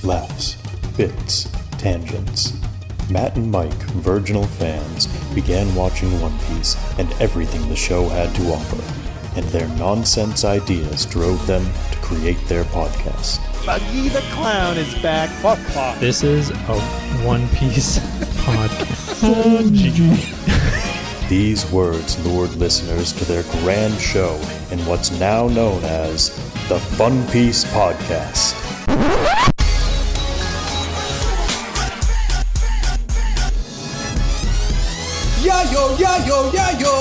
laughs, bits, tangents. Matt and Mike, virginal fans, began watching One Piece and everything the show had to offer, and their nonsense ideas drove them to create their podcast. Buggy the Clown is back. Fuck. This is a One Piece podcast. These words lured listeners to their grand show in what's now known as the Funpiecepodcast. Yayo, yayo, yayo,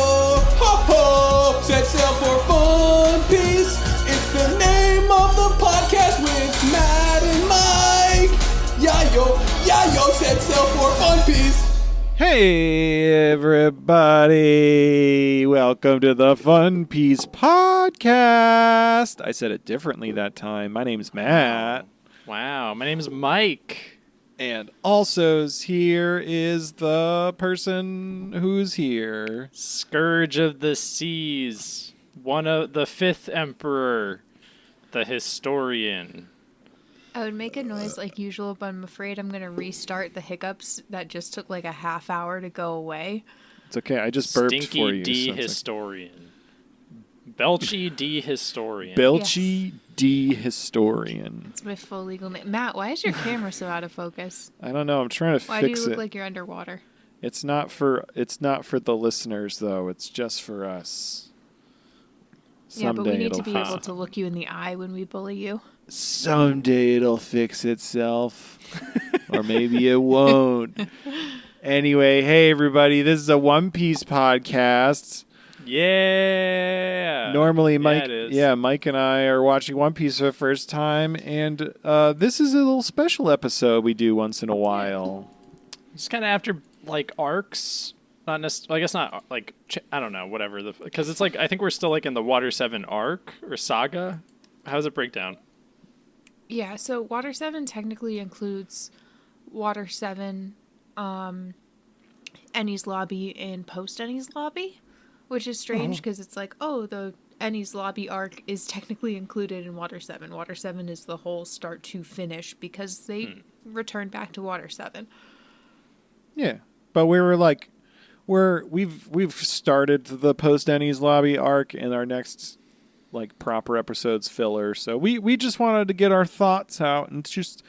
ho ho, set sail for Fun Piece. It's the name of the podcast with Matt and Mike. Yayo, yayo, set sail for Fun Piece. Hey, everybody. Welcome to the Fun Piece Podcast. I said it differently that time. My name's Matt. Wow, my name is Mike. And also here is the person who's here. Scourge of the Seas, one of the fifth emperor, the historian. I would make a noise like usual, but I'm afraid I'm going to restart the hiccups that just took like a half hour to go away. It's okay. I just burped Stinky for you. D historian. Belchy D historian. Belchy D historian. It's my full legal name. Matt, why is your camera so out of focus? I don't know. I'm trying to Why fix do you look it. like you're underwater? It's not for the listeners though. It's just for us. Yeah, but we Someday need to it'll be fix able to look you in the eye when we bully you. Someday it'll fix itself. Or maybe it won't. Anyway, hey everybody, this is a One Piece podcast. Yeah. Normally Mike it is. Mike and I are watching One Piece for the first time, and this is a little special episode we do once in a while. It's kind of after like arcs. Not necessarily. I guess not like I don't know. Whatever. Because it's like I think we're still like in the Water 7 arc or saga. How does it break down? Yeah, so Water 7 technically includes Water 7, Enies Lobby, and post-Enies Lobby, which is strange because it's like, oh, the Enies Lobby arc is technically included in Water 7. Water 7 is the whole start to finish because they returned back to Water 7. Yeah, but we were like, we've started the post Enies Lobby arc, and our next like proper episodes filler. So we just wanted to get our thoughts out and just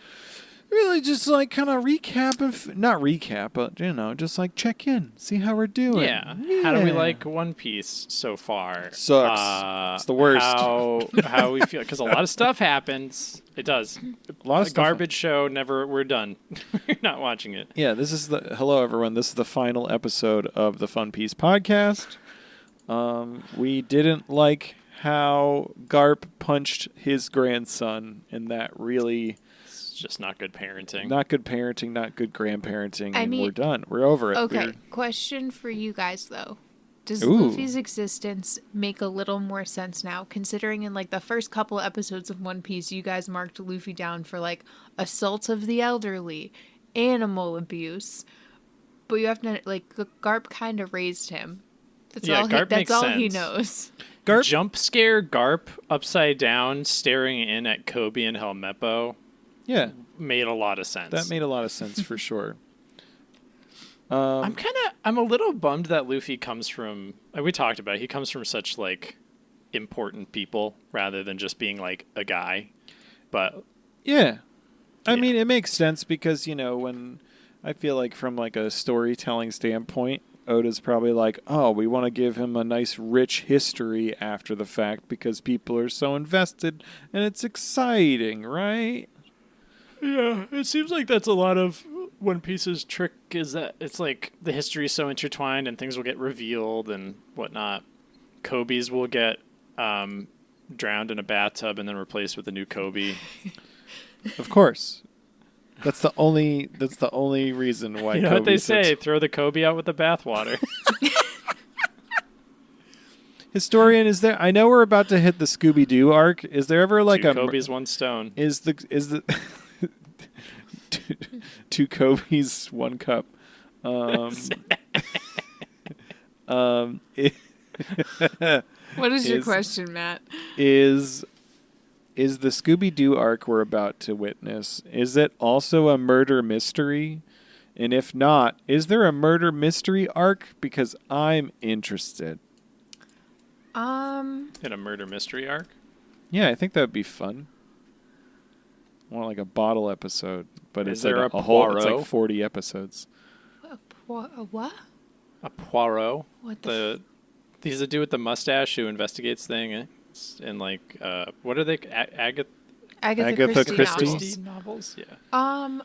really just like kind of recap not recap, but you know, just like check in, see how we're doing. Yeah. How do we like One Piece so far? Sucks. It's the worst. How we feel because a lot of stuff happens. It does. A lot of A stuff. garbage show. Never. We're done. We're not watching it. Yeah, hello everyone. This is the final episode of the Fun Piece podcast. We didn't like how Garp punched his grandson, and that really It's just not good parenting. not good parenting, not good grandparenting, I and mean- we're done. We're over it. Okay, question for you guys, though. Does Ooh. Luffy's existence make a little more sense now, considering in like the first couple episodes of One Piece, you guys marked Luffy down for like assault of the elderly, animal abuse, but you have to like Garp kind of raised him. That's Yeah, all. Garp That's makes all he sense. knows. Garp, Jump scare Garp upside down, staring in at Kobe and Helmeppo yeah, made a lot of sense. that made a lot of sense for sure. I'm a little bummed that Luffy comes from. Like we talked about, he comes from such like important people rather than just being like a guy. But Yeah. I Yeah. mean, it makes sense because, you know, when I feel like from like a storytelling standpoint, Oda's probably like, oh, we want to give him a nice rich history after the fact because people are so invested and it's exciting, right? yeah, it seems like that's a lot of One Piece's trick is that it's like the history is so intertwined and things will get revealed and whatnot. Kobe's will get drowned in a bathtub and then replaced with a new Kobe. Of course. That's the only reason why You know Kobe what they sits- say? Throw the Kobe out with the bathwater. Historian, is there? I know we're about to hit the Scooby-Doo arc. Is there ever like Two a Kobe's, one stone. Is the two Kobe's, one cup? What is your Is- question, Matt? Is is the Scooby-Doo arc we're about to witness, is it also a murder mystery? And if not, is there a murder mystery arc? Because I'm interested. In a murder mystery arc? Yeah, I think that would be fun. More like a bottle episode, but Is it's there like a a whole. It's Poirot? like 40 episodes. A what? A Poirot? What the? He's the dude with the mustache who investigates things and like what are they? Agatha Agatha Christie. novels. novels? Yeah.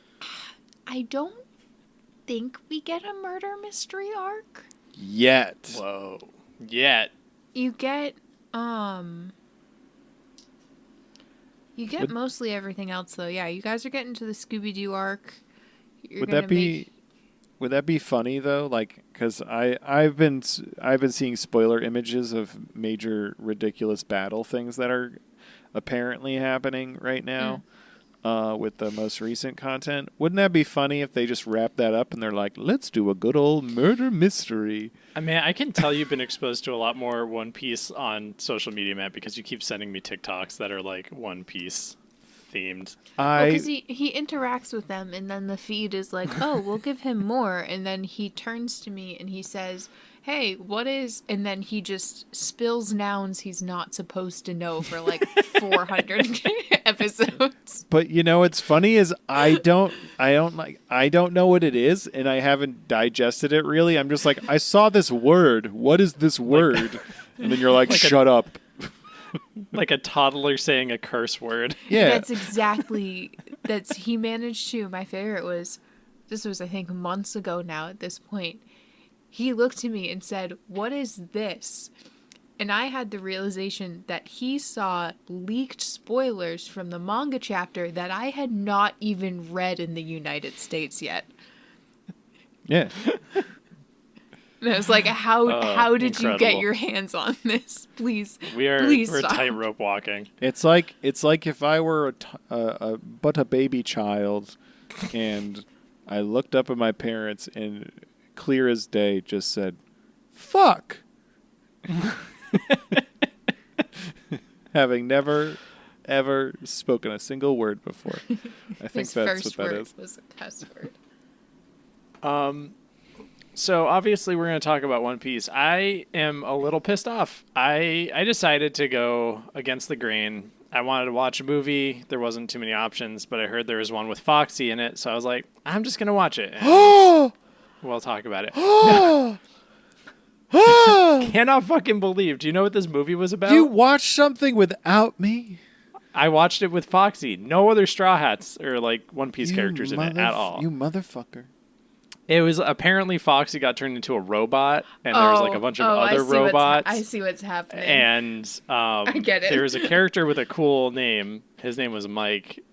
I don't think we get a murder mystery arc. Yet. Whoa. Yet. You get Would- mostly everything else though. Yeah, you guys are getting to the Scooby-Doo arc. Would that be funny though? Like, because I've been seeing spoiler images of major ridiculous battle things that are apparently happening right now. With the most recent content. Wouldn't that be funny if they just wrap that up and they're like, let's do a good old murder mystery? I mean, I can tell you've been exposed to a lot more One Piece on social media, Matt, because you keep sending me TikToks that are like One Piece themed. Because he interacts with them, and then the feed is like, oh, we'll give him more. And then he turns to me and he says, hey, what is... And then he just spills nouns he's not supposed to know for like 400 episodes. But you know what's funny is I don't know what it is, and I haven't digested it really. I'm just like, I saw this word. What is this word? And then you're like shut up. Like a toddler saying a curse word. Yeah. That's exactly... He managed to... My favorite was... This was, I think, months ago now at this point. He looked at me and said, what is this? And I had the realization that he saw leaked spoilers from the manga chapter that I had not even read in the United States yet. Yeah. And I was like, how did you get incredible. your hands on this? Please, We're please stop. tightrope walking. It's like if I were a baby child, and I looked up at my parents and clear as day just said, "Fuck," having never ever spoken a single word before. I think His that's first what that word is. was a cuss word. So obviously we're going to talk about One Piece. I am a little pissed off. I decided to go against the grain. I wanted to watch a movie. There wasn't too many options, but I heard there was one with Foxy in it, so I was like, I'm just going to watch it. And we'll talk about it. Cannot fucking believe. Do you know what this movie was about? You watched something without me? I watched it with Foxy. No other Straw Hats or like One Piece characters in it at all. You motherfucker. It was apparently Foxy got turned into a robot, and there was like a bunch of other robots. I see what's happening. And I get it. There was a character with a cool name. His name was Mike.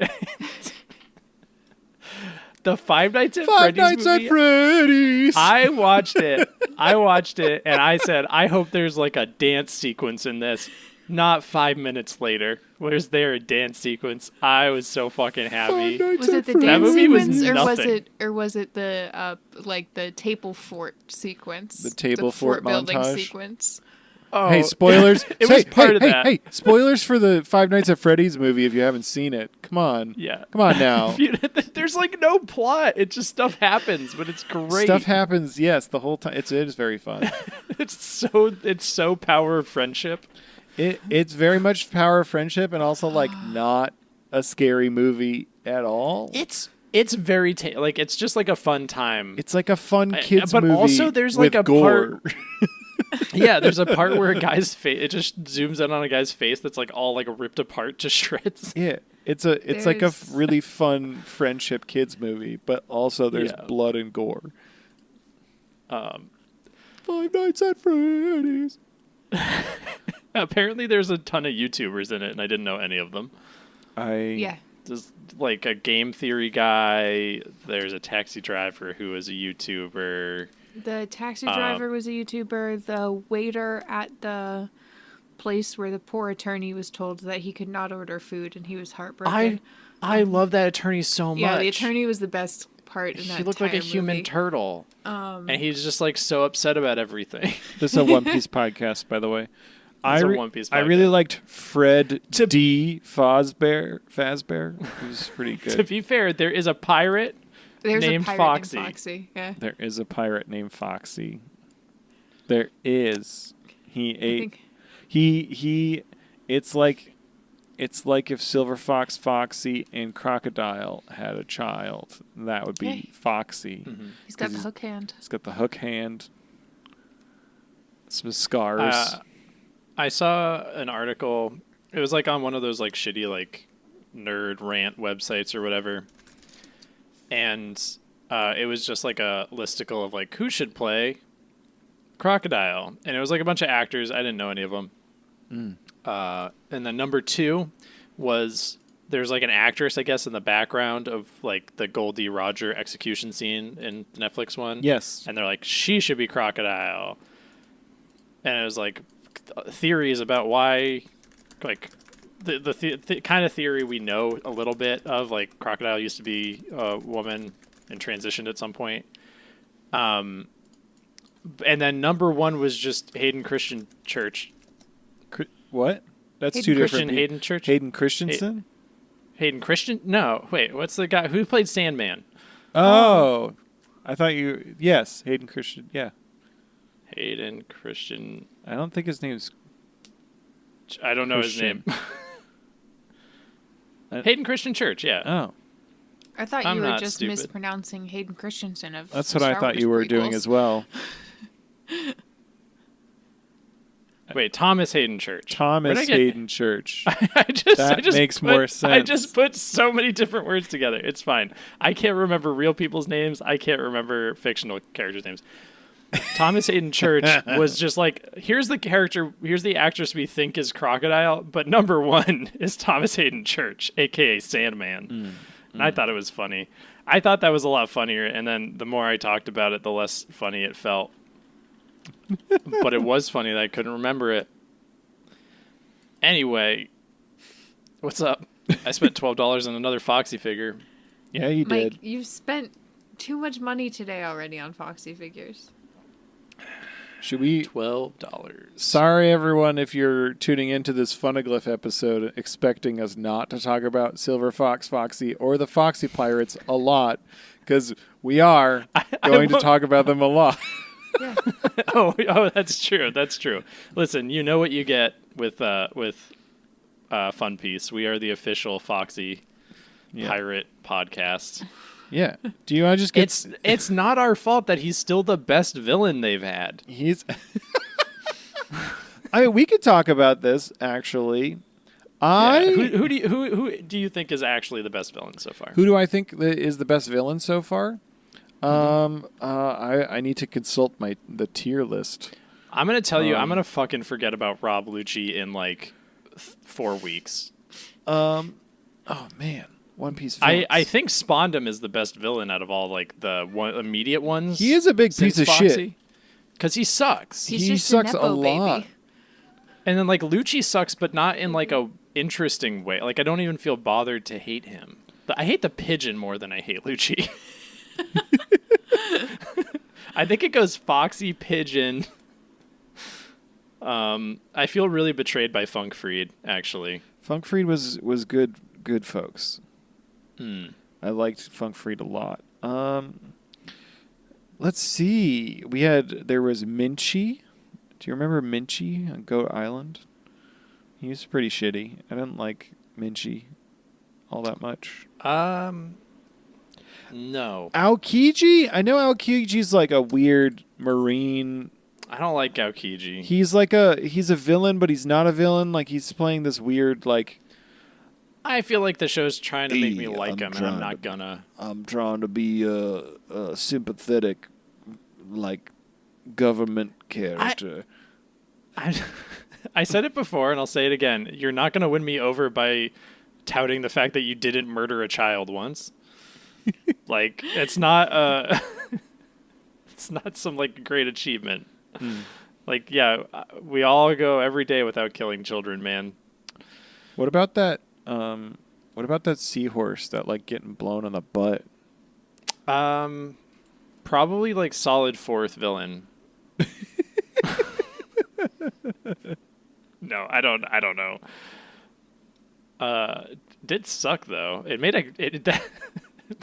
The Five Nights at Freddy's movie. Freddy's. I watched it, and I said, I hope there's like a dance sequence in this. Not 5 minutes later, where's there a dance sequence? I was so fucking happy. Was it the That dance movie was sequence, nothing. or was it the like the table fort sequence? The table fort building montage? sequence. Oh, Hey, spoilers. It was part of hey, that. Hey, spoilers for the Five Nights at Freddy's movie if you haven't seen it. Come on. Yeah. Come on now. There's like no plot. It just stuff happens, but it's great. Stuff happens, yes, the whole time. It is very fun. It's so power of friendship. It's very much power of friendship and also like not a scary movie at all. It's very like it's just like a fun time. It's like a fun kids but movie. also there's with like a gore. part. Yeah, there's a part where a guy's face. It just zooms in on a guy's face that's like all like ripped apart to shreds. Yeah, it's like a really fun friendship kids movie, but also there's blood and gore. Five Nights at Freddy's. Apparently, there's a ton of YouTubers in it, and I didn't know any of them. Yeah. There's like a game theory guy. There's a taxi driver who is a YouTuber. The taxi driver was a YouTuber. The waiter at the place where the poor attorney was told that he could not order food, and he was heartbroken. I love that attorney so much. Yeah, the attorney was the best part in that He looked like a entire human movie. turtle. And he's just like so upset about everything. This is a One Piece podcast, by the way. It's a One Piece I really podcast. liked Fred D. Fazbear. He was pretty To good. be fair, there is a pirate There's named a pirate Foxy. named Foxy. Yeah. There is a pirate named Foxy. There is. He I ate. think He. It's like if Silver Fox, Foxy, and Crocodile had a child. That would be Hey. Foxy. he's got the he's- hook hand. He's got the hook hand. Some scars. I saw an article. It was like on one of those like shitty like nerd rant websites or whatever, and it was just like a listicle of like who should play Crocodile, and it was like a bunch of actors. I didn't know any of them. And then number 2 was there's like an actress, I guess, in the background of like the Goldie Roger execution scene in the Netflix one. Yes. And they're like, she should be Crocodile. And it was like theories about why, like the kind of theory we know a little bit of, like Crocodile used to be a woman and transitioned at some point. And then number 1 was just Hayden Christian Church. What? That's Hayden two different. Christian Hayden Church. Hayden Christensen. Hayden Christian? No, wait. What's the guy who played Sandman? Oh, I thought you. Yes, Hayden Christian. Yeah, Hayden Christian. I don't think his name's. I don't know his Christian. name. Hayden Christian Church. Yeah. Oh, I thought I'm you were not just stupid. mispronouncing Hayden Christensen of that's the what I Star thought Wars you were doing prequels. as well. Wait, Thomas Hayden Church. Thomas Where'd I get- Hayden Church. I just makes put- more I sense. just put so many different words together. It's fine. I can't remember real people's names. I can't remember fictional characters' names. Thomas Hayden Church was just like, here's the character, here's the actress we think is Crocodile, but number 1 is Thomas Hayden Church, aka Sandman. And I thought it was funny. I thought that was a lot funnier, and then the more I talked about it, the less funny it felt. But it was funny that I couldn't remember it. Anyway, what's up? I spent $12 on another Foxy figure. Yeah, you Mike, did. you've spent too much money today already on Foxy figures. Should we? $12. Sorry, everyone, if you're tuning into this Funneglyph episode expecting us not to talk about Silver Fox, Foxy, or the Foxy Pirates a lot, because we are going to talk about them a lot. Yeah. Oh, that's true. That's true. Listen, you know what you get with Fun Piece. We are the official Foxy Pirate podcast. Yeah. Do you want to just get? It's not our fault that he's still the best villain they've had. He's. I mean, we could talk about this actually. Who do you think is actually the best villain so far? Who do I think is the best villain so far? I need to consult the tier list. I'm gonna tell you, I'm gonna fucking forget about Rob Lucci in like 4 weeks. Oh man, One Piece. Villains. I think Spondum is the best villain out of all like the immediate ones. He is a big piece of shit. Because he sucks. He's He just sucks a, a Nepo lot. baby. And then like Lucci sucks, but not in like a interesting way. Like I don't even feel bothered to hate him. I hate the pigeon more than I hate Lucci. I think it goes Foxy, Pigeon. I feel really betrayed by Funkfried, actually. Funkfried was good folks. I liked Funkfried a lot. Let's see. There was Minchie. Do you remember Minchie on Goat Island? He was pretty shitty. I didn't like Minchie all that much. No. Aokiji? I know Aokiji's like a weird marine. I don't like Aokiji. He's a villain, but he's not a villain. Like he's playing this weird like. I feel like the show's trying to make me Hey, like I'm him, and I'm trying not to- gonna. I'm trying to be a sympathetic, like government character. I said it before, and I'll say it again. You're not gonna win me over by touting the fact that you didn't murder a child once. Like it's not it's not some like great achievement. Like yeah, we all go every day without killing children, man. What about that? What about that seahorse that like getting blown on the butt? Probably like solid fourth villain. No, I don't know. Did suck though. It made that it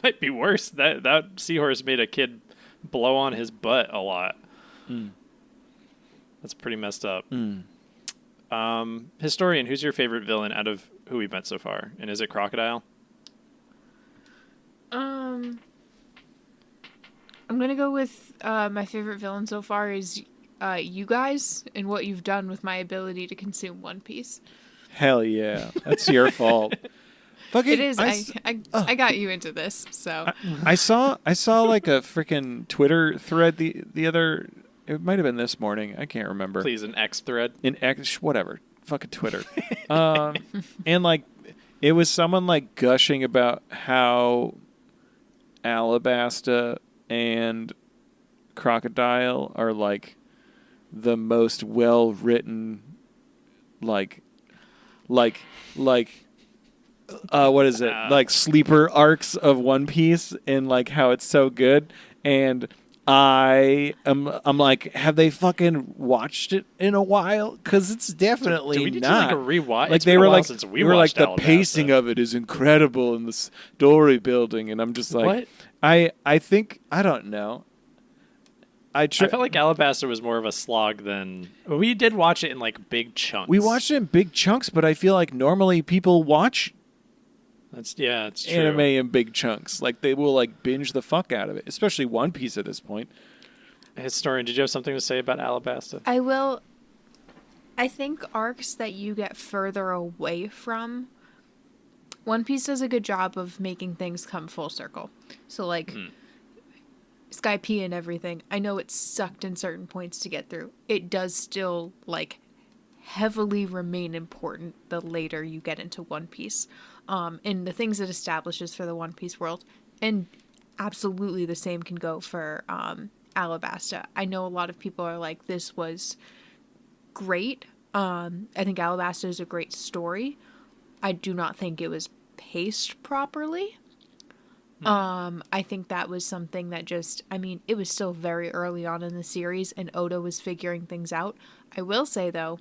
might be worse. That seahorse made a kid blow on his butt a lot. That's pretty messed up. Historian, who's your favorite villain out of who we've met so far? And is it Crocodile? I'm gonna go with my favorite villain so far is you guys and what you've done with my ability to consume One Piece. Hell yeah, that's your fault. Fucking, It is. I got you into this, so I saw like a freaking Twitter thread the other. It might have been this morning. I can't remember. Please, an X thread. In X, whatever. Fucking Twitter. And like, it was someone like gushing about how Alabasta and Crocodile are like the most well written, like what is it? Like sleeper arcs of One Piece, and like how it's so good. And I'm like, have they fucking watched it in a while? Because it's definitely Do we need not. to like a rewatch? Like It's they been a were while like, since we were like the Alabasta. pacing of it is incredible and the story building, and I'm just like, What? I think I don't know. I felt like Alabasta was more of a slog than we did watch it in like big chunks. We watched it in big chunks, but I feel like normally people watch it's true. anime in big chunks. Like they will like binge the fuck out of it, especially One Piece at this point. Historian, did you have something to say about Alabasta? I will. I think arcs that you get further away from, One Piece does a good job of making things come full circle. So like Skypiea and everything, I know it sucked in certain points to get through. It does still like heavily remain important the later you get into One Piece. And the things it establishes for the One Piece world. And absolutely the same can go for Alabasta. I know a lot of people are like, this was great. I think Alabasta is a great story. I do not think it was paced properly. I think that was something that just, I mean, it was still very early on in the series and Oda was figuring things out. I will say though,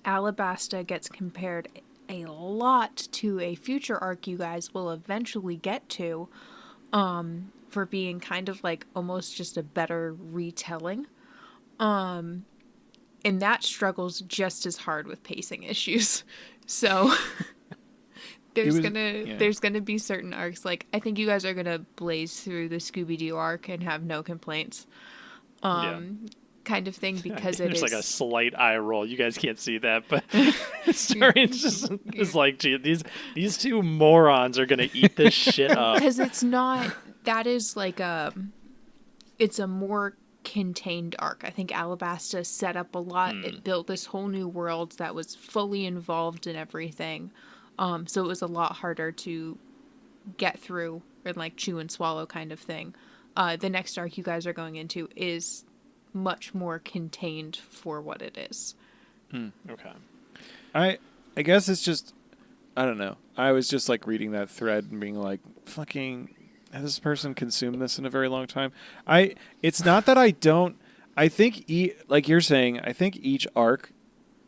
Alabasta gets compared a lot to a future arc you guys will eventually get to, for being kind of like almost just a better retelling. And that struggles just as hard with pacing issues. So there's gonna be certain arcs. Like I think you guys are gonna blaze through the Scooby-Doo arc and have no complaints. Kind of thing, because it is like a slight eye roll. You guys can't see that, but Historian just is like, gee, these two morons are gonna eat this shit up. Because it's not. That is like it's a more contained arc. I think Alabasta set up a lot. It built this whole new world that was fully involved in everything. So it was a lot harder to get through and like chew and swallow kind of thing. The next arc you guys are going into is much more contained for what it is. Okay. I guess it's just, I don't know. I was just like reading that thread and being like, fucking, has this person consumed this in a very long time? It's not that I don't, I think, like you're saying, I think each arc,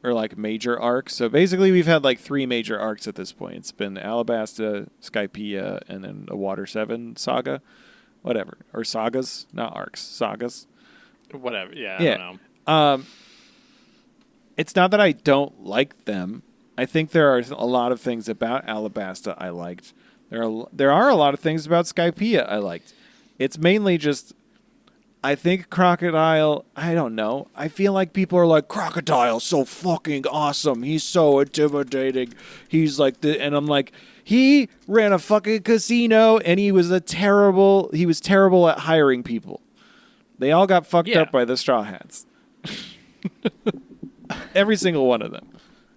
or like major arc, so basically we've had like 3 major arcs at this point. It's been Alabasta, Skypiea, and then a Water 7 saga. Whatever. Or sagas, not arcs. Sagas. Whatever. Yeah, I don't know. It's not that I don't like them. I think there are a lot of things about Alabasta I liked. There are a lot of things about Skypiea I liked. It's mainly just, I think Crocodile, I don't know. I feel like people are like, Crocodile's so fucking awesome. He's so intimidating. He's like, and I'm like, he ran a fucking casino and he was terrible at hiring people. They all got fucked up by the Straw Hats. Every single one of them.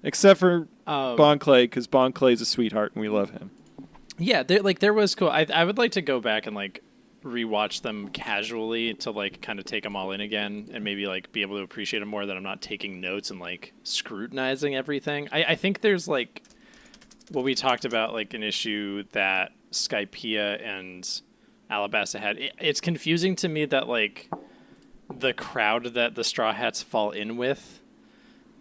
Except for Bon Clay, because Bon Clay's a sweetheart and we love him. Yeah, there was cool. I would like to go back and like rewatch them casually to like kind of take them all in again and maybe like be able to appreciate them more, that I'm not taking notes and like scrutinizing everything. I think there's like what we talked about, like an issue that Skypiea and Alabasta had. It's confusing to me that like the crowd that the Straw Hats fall in with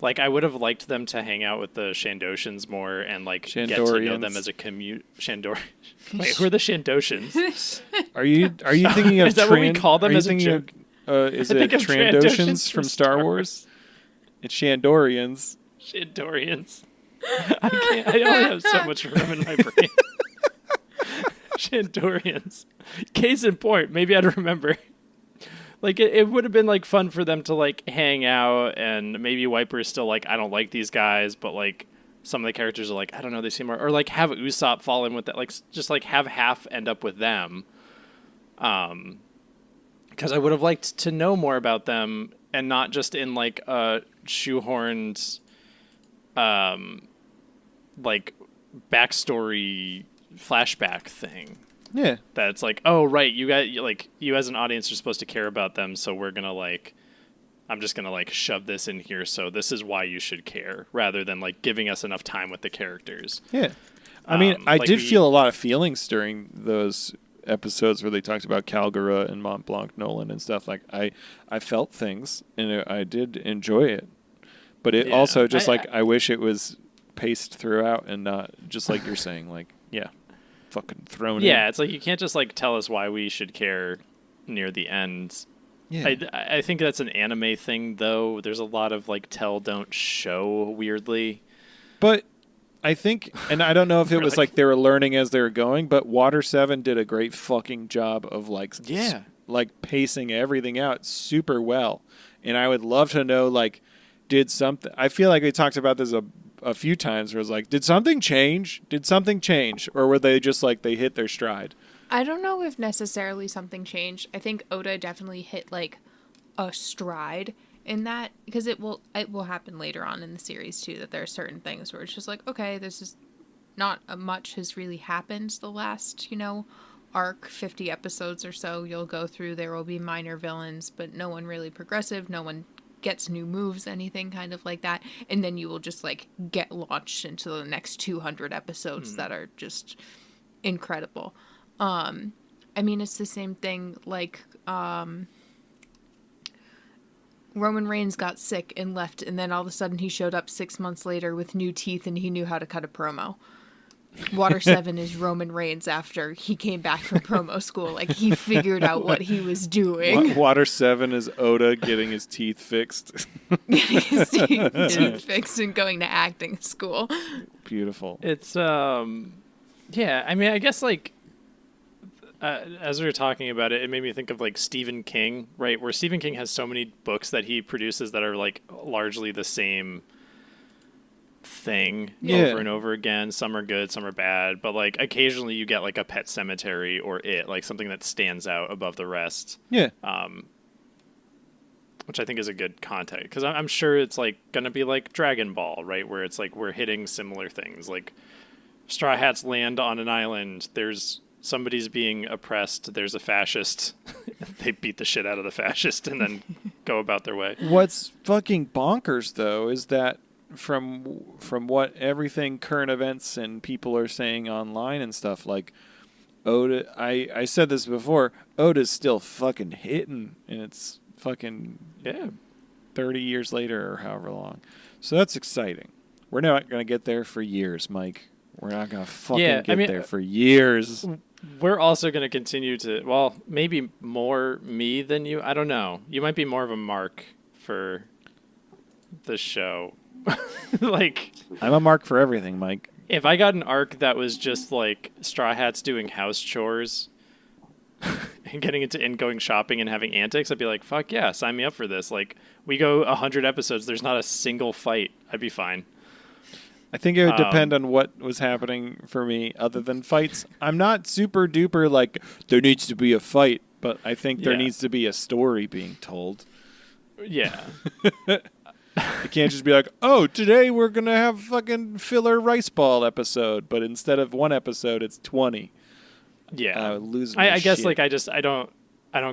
Like, I would have liked them to hang out with the Shandoshans more and, like, get to know them as a commute. Wait, who are the Shandoshans? Are you thinking of Is that what we call them as a joke? Is I it think of Trandoshans from Star Wars? It's Shandorians. Shandorians. I only have so much room in my brain. Shandorians. Case in point, maybe I'd remember. Like, it would have been, like, fun for them to, like, hang out, and maybe Wiper's still, like, I don't like these guys, but, like, some of the characters are like, I don't know, they seem more... Or, like, have Usopp fall in with that. Like, just, like, have half end up with them. Because I would have liked to know more about them, and not just in, like, a shoehorned, like, backstory flashback thing. Yeah. That's like, oh, right, you as an audience are supposed to care about them, so we're gonna, like, I'm just gonna, like, shove this in here, so this is why you should care, rather than, like, giving us enough time with the characters. Yeah. I mean, I did feel a lot of feelings during those episodes where they talked about Calgara and Mont Blanc Nolan and stuff. Like, I felt things, and I did enjoy it. But it also just, I wish it was paced throughout and not just like you're saying, like, yeah. Fucking thrown in. Yeah, it's like you can't just, like, tell us why we should care near the end. Yeah. I think that's an anime thing, though. There's a lot of, like, tell, don't show weirdly. But I think, and I don't know if it was like they were learning as they were going, but Water 7 did a great fucking job of, like, like pacing everything out super well. And I would love to know, like, did something... I feel like we talked about this a few times where it was like, did something change? Did something change? Or were they just like, they hit their stride? I don't know if necessarily something changed. I think Oda definitely hit, like, a stride in that, because it will happen later on in the series too, that there are certain things where it's just like, okay, this is not much has really happened the last, arc, 50 episodes or so. You'll go through, there will be minor villains, but no one really progressive, no one gets new moves, anything kind of like that, and then you will just, like, get launched into the next 200 episodes that are just incredible. I mean, it's the same thing, like, Roman Reigns got sick and left, and then all of a sudden he showed up 6 months later with new teeth and he knew how to cut a promo. Water 7 is Roman Reigns after he came back from promo school. Like, he figured out what he was doing. Water 7 is Oda getting his teeth fixed. Getting his teeth fixed and going to acting school. Beautiful. It's, yeah, I mean, I guess, like, as we were talking about it, it made me think of, like, Stephen King, right? Where Stephen King has so many books that he produces that are, like, largely the same thing over and over again. Some are good, some are bad, but, like, occasionally you get, like, a Pet Cemetery or like something that stands out above the rest. Yeah. Which I think is a good context, because I'm sure it's, like, gonna be like Dragon Ball, right? Where it's like we're hitting similar things, like Straw Hats land on an island. There's somebody's being oppressed. There's a fascist. They beat the shit out of the fascist and then go about their way. What's fucking bonkers, though, is that from what everything current events and people are saying online and stuff, like, Oda, I said this before, Oda's still fucking hitting, and it's fucking 30 years later or however long. So that's exciting. We're not going to get there for years, Mike. We're not going to fucking get there for years. We're also going to continue to, well, maybe more me than you. I don't know. You might be more of a mark for the show. Like, I'm a mark for everything, Mike. If I got an arc that was just, like, Straw Hats doing house chores and getting into and going shopping and having antics, I'd be like, fuck yeah, sign me up for this. Like, we go 100 episodes, there's not a single fight. I'd be fine. I think it would depend on what was happening for me other than fights. I'm not super duper like, there needs to be a fight, but I think there needs to be a story being told. Yeah. You can't just be like, oh, today we're going to have fucking filler rice ball episode, but instead of one episode, it's 20. Yeah. I guess, shit. like, I don't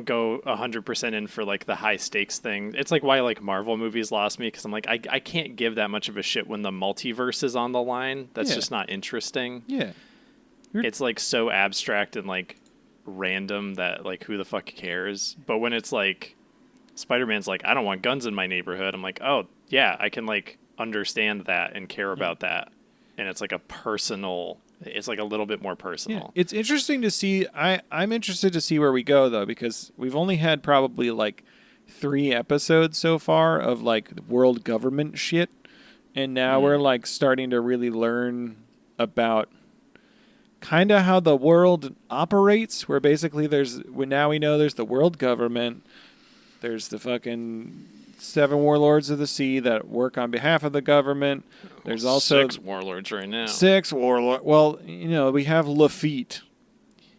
go 100% in for, like, the high stakes thing. It's like why, like, Marvel movies lost me, because I'm like, I can't give that much of a shit when the multiverse is on the line. That's just not interesting. Yeah. It's, like, so abstract and, like, random that, like, who the fuck cares? But when it's like Spider-Man's like, I don't want guns in my neighborhood, I'm like, oh yeah, I can like understand that and care about that, and it's like it's like a little bit more Yeah. personal. It's interesting to see. I'm interested to see where we go though, because we've only had probably like 3 episodes so far of like world government shit, and now we're like starting to really learn about kind of how the world operates, where basically now we know there's the world government, there's the fucking 7 warlords of the sea that work on behalf of the government. There's also 6 warlords right now. 6 warlords. Well, we have Lafitte.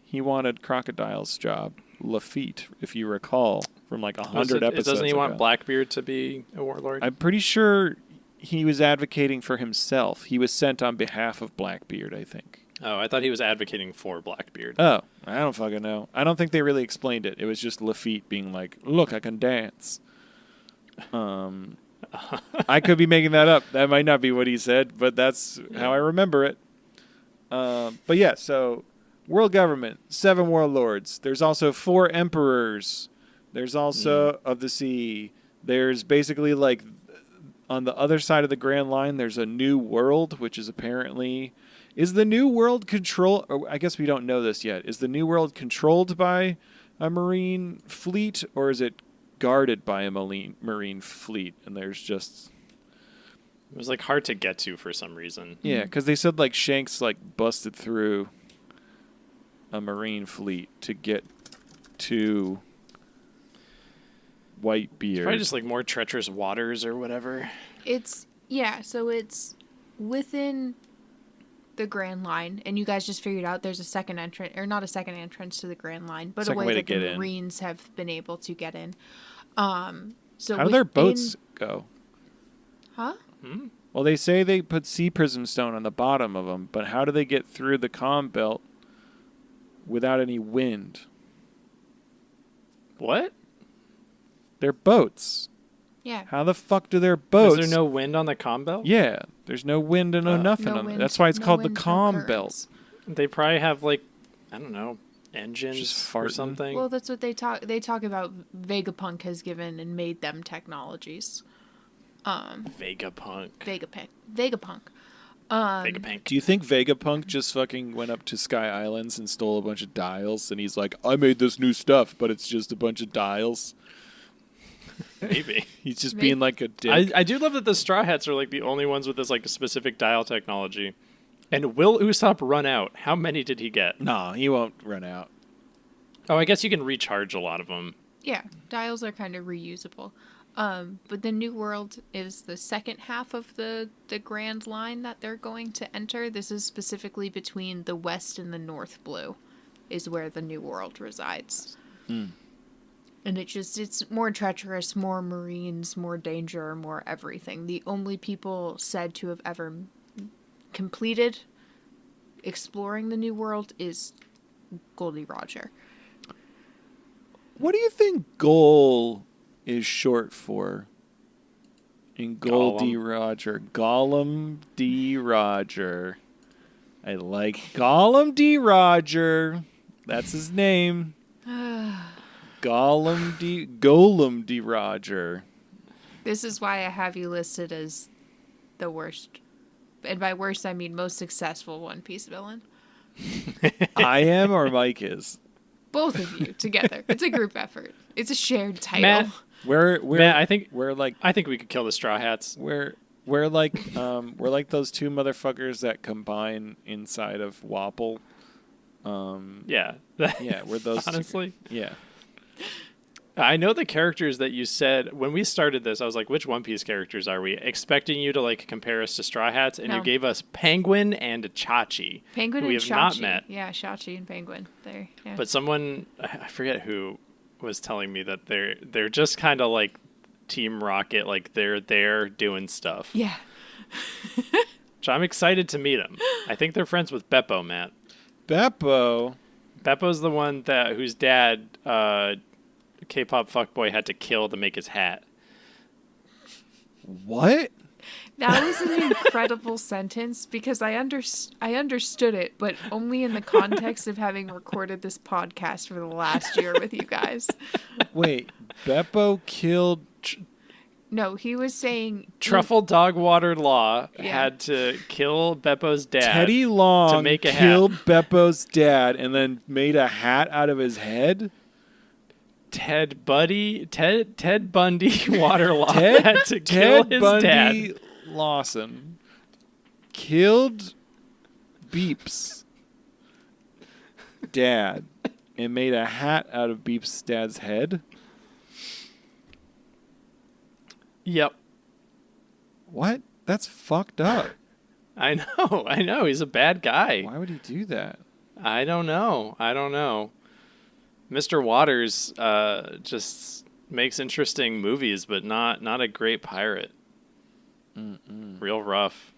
He wanted Crocodile's job. Lafitte, if you recall, from like 100 episodes Doesn't he want ago. Blackbeard to be a warlord? I'm pretty sure he was advocating for himself. He was sent on behalf of Blackbeard, I think. Oh, I thought he was advocating for Blackbeard. Oh, I don't fucking know. I don't think they really explained it. It was just Lafitte being like, look, I can dance. I could be making that up. That might not be what he said, but that's how I remember it. But yeah, so world government, 7 warlords. There's also 4 emperors. There's also of the sea. There's basically like on the other side of the Grand Line, there's a new world, which is apparently... Is the new world control... I guess we don't know this yet. Is the new world controlled by a marine fleet, or is it guarded by a marine fleet? And there's just... It was like hard to get to for some reason. Yeah, because they said like Shanks like busted through a marine fleet to get to Whitebeard. Probably just like more treacherous waters or whatever. So it's within the Grand Line, and you guys just figured out there's a second entrance, or not a second entrance to the Grand Line, but Second a way way to that get the in. Marines have been able to get in. So How do their boats go? Huh? Well, they say they put sea prism stone on the bottom of them, but how do they get through the calm belt without any wind? What? They're boats. Yeah. How the fuck do their boats... Is there no wind on the comm belt? Yeah, there's no wind and no nothing No on it. wind, That's why it's no called the wind, no calm currents. belt. They probably have like, I don't know, engines Just or farting. something. Well, that's what they talk. They talk about. Vegapunk has given and made them technologies. Vegapunk. Vegapunk. Vegapunk. Do you think Vegapunk just fucking went up to Sky Islands and stole a bunch of dials, and he's like, I made this new stuff, but it's just a bunch of dials? Maybe. He's just being like a dick. I do love that the Straw Hats are like the only ones with this like specific dial technology. And will Usopp run out? How many did he get? No, he won't run out. Oh, I guess you can recharge a lot of them. Yeah, dials are kind of reusable. But the New World is the second half of the Grand Line that they're going to enter. This is specifically between the West and the North Blue, is where the New World resides. And it's more treacherous, more Marines, more danger, more everything. The only people said to have ever completed exploring the New World is Goldie Roger. What do you think Goal is short for in Goldie Roger? Gollum D. Roger. I like Gollum D. Roger. That's his name. Golem D. Roger. This is why I have you listed as the worst. And by worst, I mean most successful One Piece villain. I am, or Mike is? Both of you together. It's a group effort. It's a shared title. Matt, Matt, I think I think we could kill the Straw Hats. we're like those 2 motherfuckers that combine inside of Wapple. Yeah. Yeah, we're those. Honestly. Yeah. I know the characters that you said when we started this. I was like, which One Piece characters are we? Expecting you to like compare us to Straw Hats, and No. you gave us Penguin and Chachi. Penguin who we and have Shachi. not met. Yeah, Shachi and Penguin. There. Yeah. But someone, I forget who, was telling me that they're just kind of like Team Rocket, like they're there doing stuff. yeah. So I'm excited to meet them. I think they're friends with Beppo, Matt. Beppo. Beppo's the one whose dad, K-pop fuckboy, had to kill to make his hat. What? That was an incredible sentence because I understood it, but only in the context of having recorded this podcast for the last year with you guys. Wait, Beppo killed. No, he was saying Truffle Dog Water Law Yeah. had to kill Beppo's dad. Teddy Long to make a killed hat. Beppo's dad and then made a hat out of his head. Ted Bundy Water Law Ted, had to kill Ted his Bundy dad. Lawson killed Beep's dad and made a hat out of Beep's dad's head. Yep. What? That's fucked up. I know. He's a bad guy. Why would he do that? I don't know. Mr. Waters just makes interesting movies, but not a great pirate. Real rough.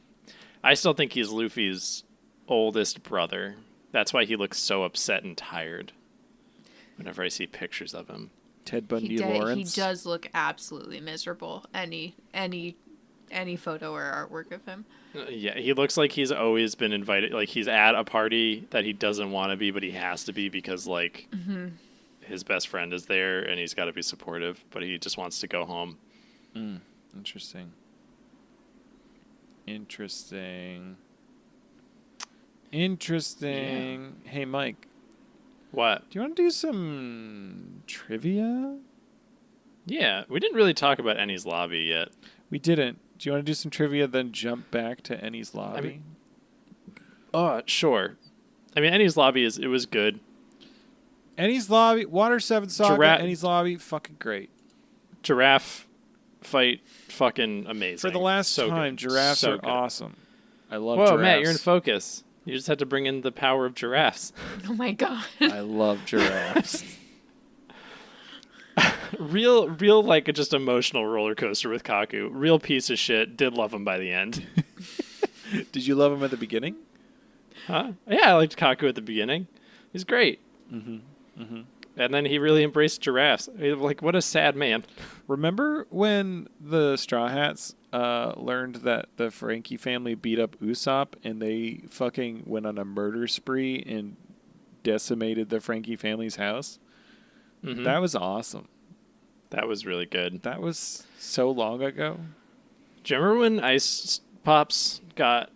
I still think he's Luffy's oldest brother. That's why he looks so upset and tired whenever I see pictures of him. Ted Bundy he Lawrence. does look absolutely miserable. Any photo or artwork of him. Yeah, he looks like he's always been invited. Like he's at a party that he doesn't want to be, but he has to be because like his best friend is there and he's got to be supportive, but he just wants to go home. Interesting. Yeah. Hey, Mike. What? Do you want to do some trivia? Yeah, we didn't really talk about Enies Lobby yet. We didn't. Do you want to do some trivia, then jump back to Enies Lobby? Sure. I mean, Enies Lobby it was good. Enies Lobby, Water 7 Saga, Enies Lobby, fucking great. Giraffe fight, fucking amazing. For the last So time, good. giraffes So are good. awesome. I love Whoa, giraffes. Matt, you're in focus. You just had to bring in the power of giraffes. Oh my god. I love giraffes. real like just emotional roller coaster with Kaku. Real piece of shit. Did love him by the end. Did you love him at the beginning? Huh? Yeah, I liked Kaku at the beginning. He's great. And then he really embraced giraffes. Like, what a sad man. Remember when the Straw Hats learned that the Frankie family beat up Usopp and they fucking went on a murder spree and decimated the Frankie family's house? Mhm. That was awesome. That was really good. That was so long ago. Do you remember when Ice Pops got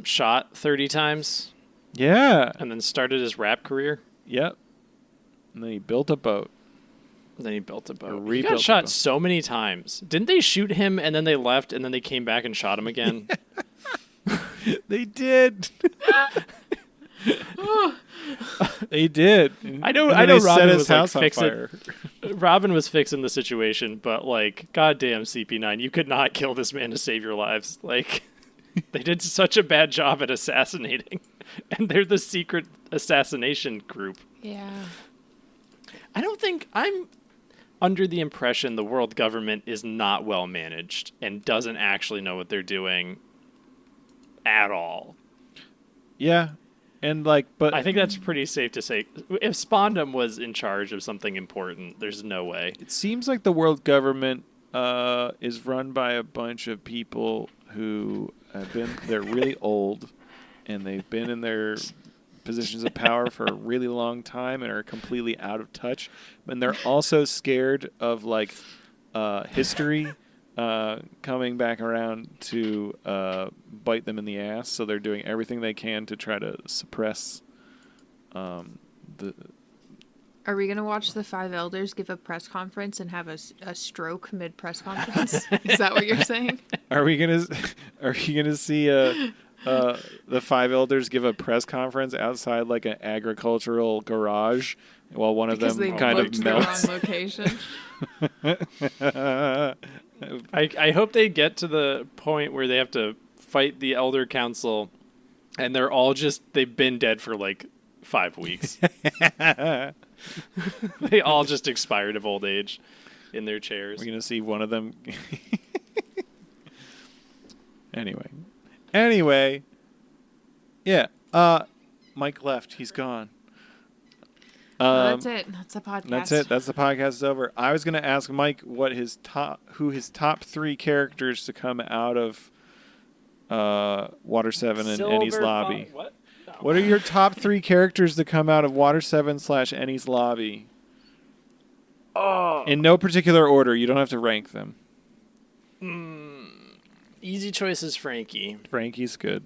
shot 30 times Yeah. and then started his rap career? Yep. And then he built a boat. Then he built a boat. He rebuilt got the shot boat. so many times. Didn't they shoot him and then they left and then they came back and shot him again? They did. They did. I know. And I then know. they set Robin his was like house on fixing. fire. Robin was fixing the situation, but like, goddamn, CP9, you could not kill this man to save your lives. Like, they did such a bad job at assassinating, and they're the secret assassination group. Yeah. I don't think I'm under the impression the world government is not well managed and doesn't actually know what they're doing at all. Yeah. And like, but I think that's pretty safe to say. If Spondum was in charge of something important, there's no way. it seems like the world government is run by a bunch of people who they're really old and they've been in their positions of power for a really long time and are completely out of touch. And they're also scared of like history coming back around to bite them in the ass. So they're doing everything they can to try to suppress the. Are we gonna watch the Five Elders give a press conference and have a stroke mid press conference? Is that what you're saying? Are we gonna see the Five Elders give a press conference outside like an agricultural garage while one of Because them they kind booked of the melts? wrong location. I hope they get to the point where they have to fight the Elder Council and they've been dead for like 5 weeks. They all just expired of old age in their chairs. We're gonna see one of them. Anyway, yeah. Mike left. He's gone. That's it. That's the podcast. That's it. That's the podcast is over. I was gonna ask Mike who his top 3 characters to come out of Water 7 and Enies Lobby. What? No. What are your top 3 characters to come out of Water 7 / Enies Lobby? Oh. In no particular order. You don't have to rank them. Easy choice is Frankie. Frankie's good.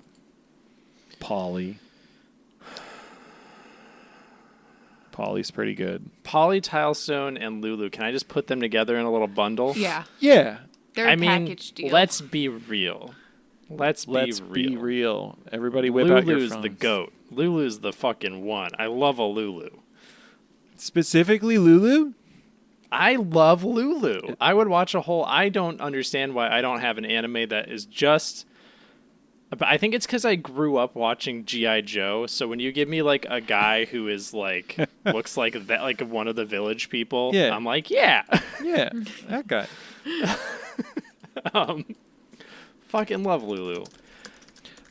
Polly's pretty good. Polly, Tilestone, and Lulu. Can I just put them together in a little bundle? Yeah. Yeah. They're a package deal. Let's be real. Let's be real. Everybody whip out your Lulu's phones. the GOAT. Lulu's the fucking one. I love a Lulu. Specifically Lulu? I love Lulu. I would watch a whole... I don't understand why I don't have an anime that is just... But I think it's because I grew up watching G.I. Joe. So when you give me like a guy who is like... looks like that, like one of the village people, Yeah. I'm like, yeah. Yeah, that guy. Fucking love Lulu.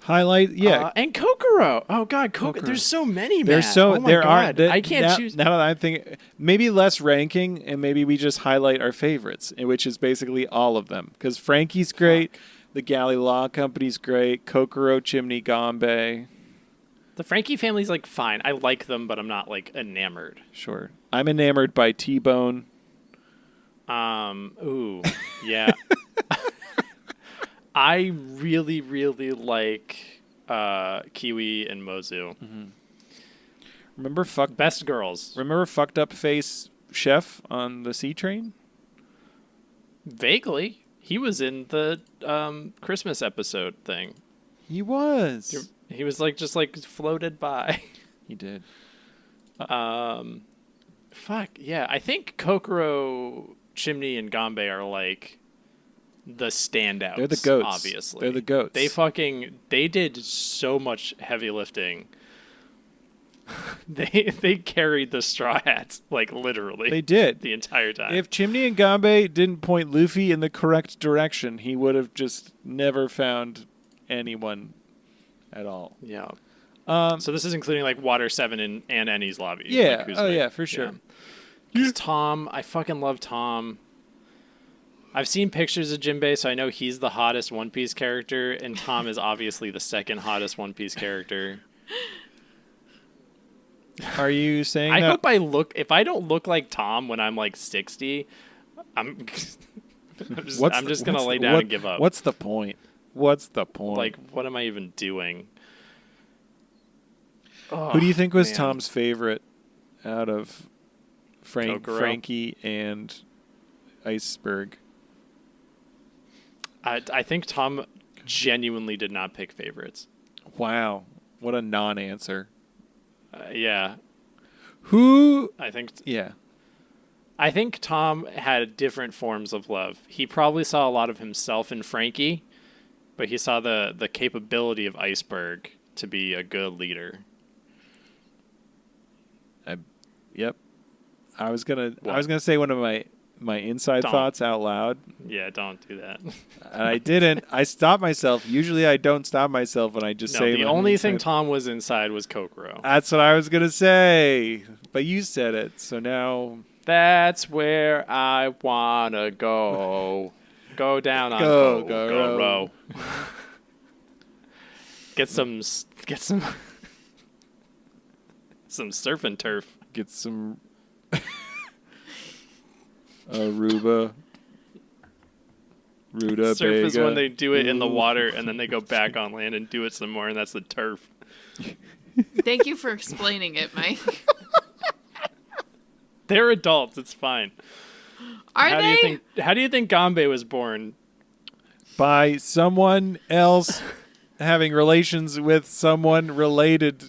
Highlight, yeah. And Kokoro. Oh God, there's so many. There's Matt. so Oh my there God. are. I can't now, choose. Now that I think, maybe less ranking, and maybe we just highlight our favorites, which is basically all of them. Because Frankie's great, the Galley Law Company's great, Kokoro, Chimney, Gombe. The Frankie family's like fine. I like them, but I'm not like enamored. Sure, I'm enamored by T-Bone. Ooh, yeah. I really, really like Kiwi and Mozu. Mm-hmm. Remember Best girls. Remember fucked up face chef on the C train? Vaguely, he was in the Christmas episode thing. He was. He was like just like floated by. He did. Fuck yeah! I think Kokoro, Chimney, and Gombe are like the standouts. They're the goats. Obviously, They're the goats. They did so much heavy lifting. They carried the Straw Hats like literally. They did the entire time. If Chimney and Gombe didn't point Luffy in the correct direction, he would have just never found anyone at all. Yeah. So this is including like Water 7 and Enies Lobby. Yeah. Like, Yeah, for sure. Yeah. Tom, I fucking love Tom. I've seen pictures of Jinbei, so I know he's the hottest One Piece character, and Tom is obviously the second hottest One Piece character. Are you saying I that? hope if I don't look like Tom when I'm like 60, I'm just going to lay down and give up. What's the point? What's the point? Like, what am I even doing? Who do you think was man. Tom's favorite out of Kokoro? Frankie and Iceberg? I think Tom genuinely did not pick favorites. Wow. What a non-answer. Yeah. Who? I think Tom had different forms of love. He probably saw a lot of himself in Frankie, but he saw the capability of Iceberg to be a good leader. Yep. I was gonna say one of my inside thoughts out loud. Yeah, don't do that. And I didn't. I stopped myself. Usually I don't stop myself when I just say the only thing Tom was inside was Kokoro. That's what I was gonna say. But you said it, so now that's where I wanna go. Go down on Kokoro. Get some surf and turf. Get some Ruda Surf Bega. is when they do it in the water and then they go back on land and do it some more, and that's the turf. Thank you for explaining it, Mike. They're adults. It's fine. How do you think Gombe was born? By someone else having relations with someone related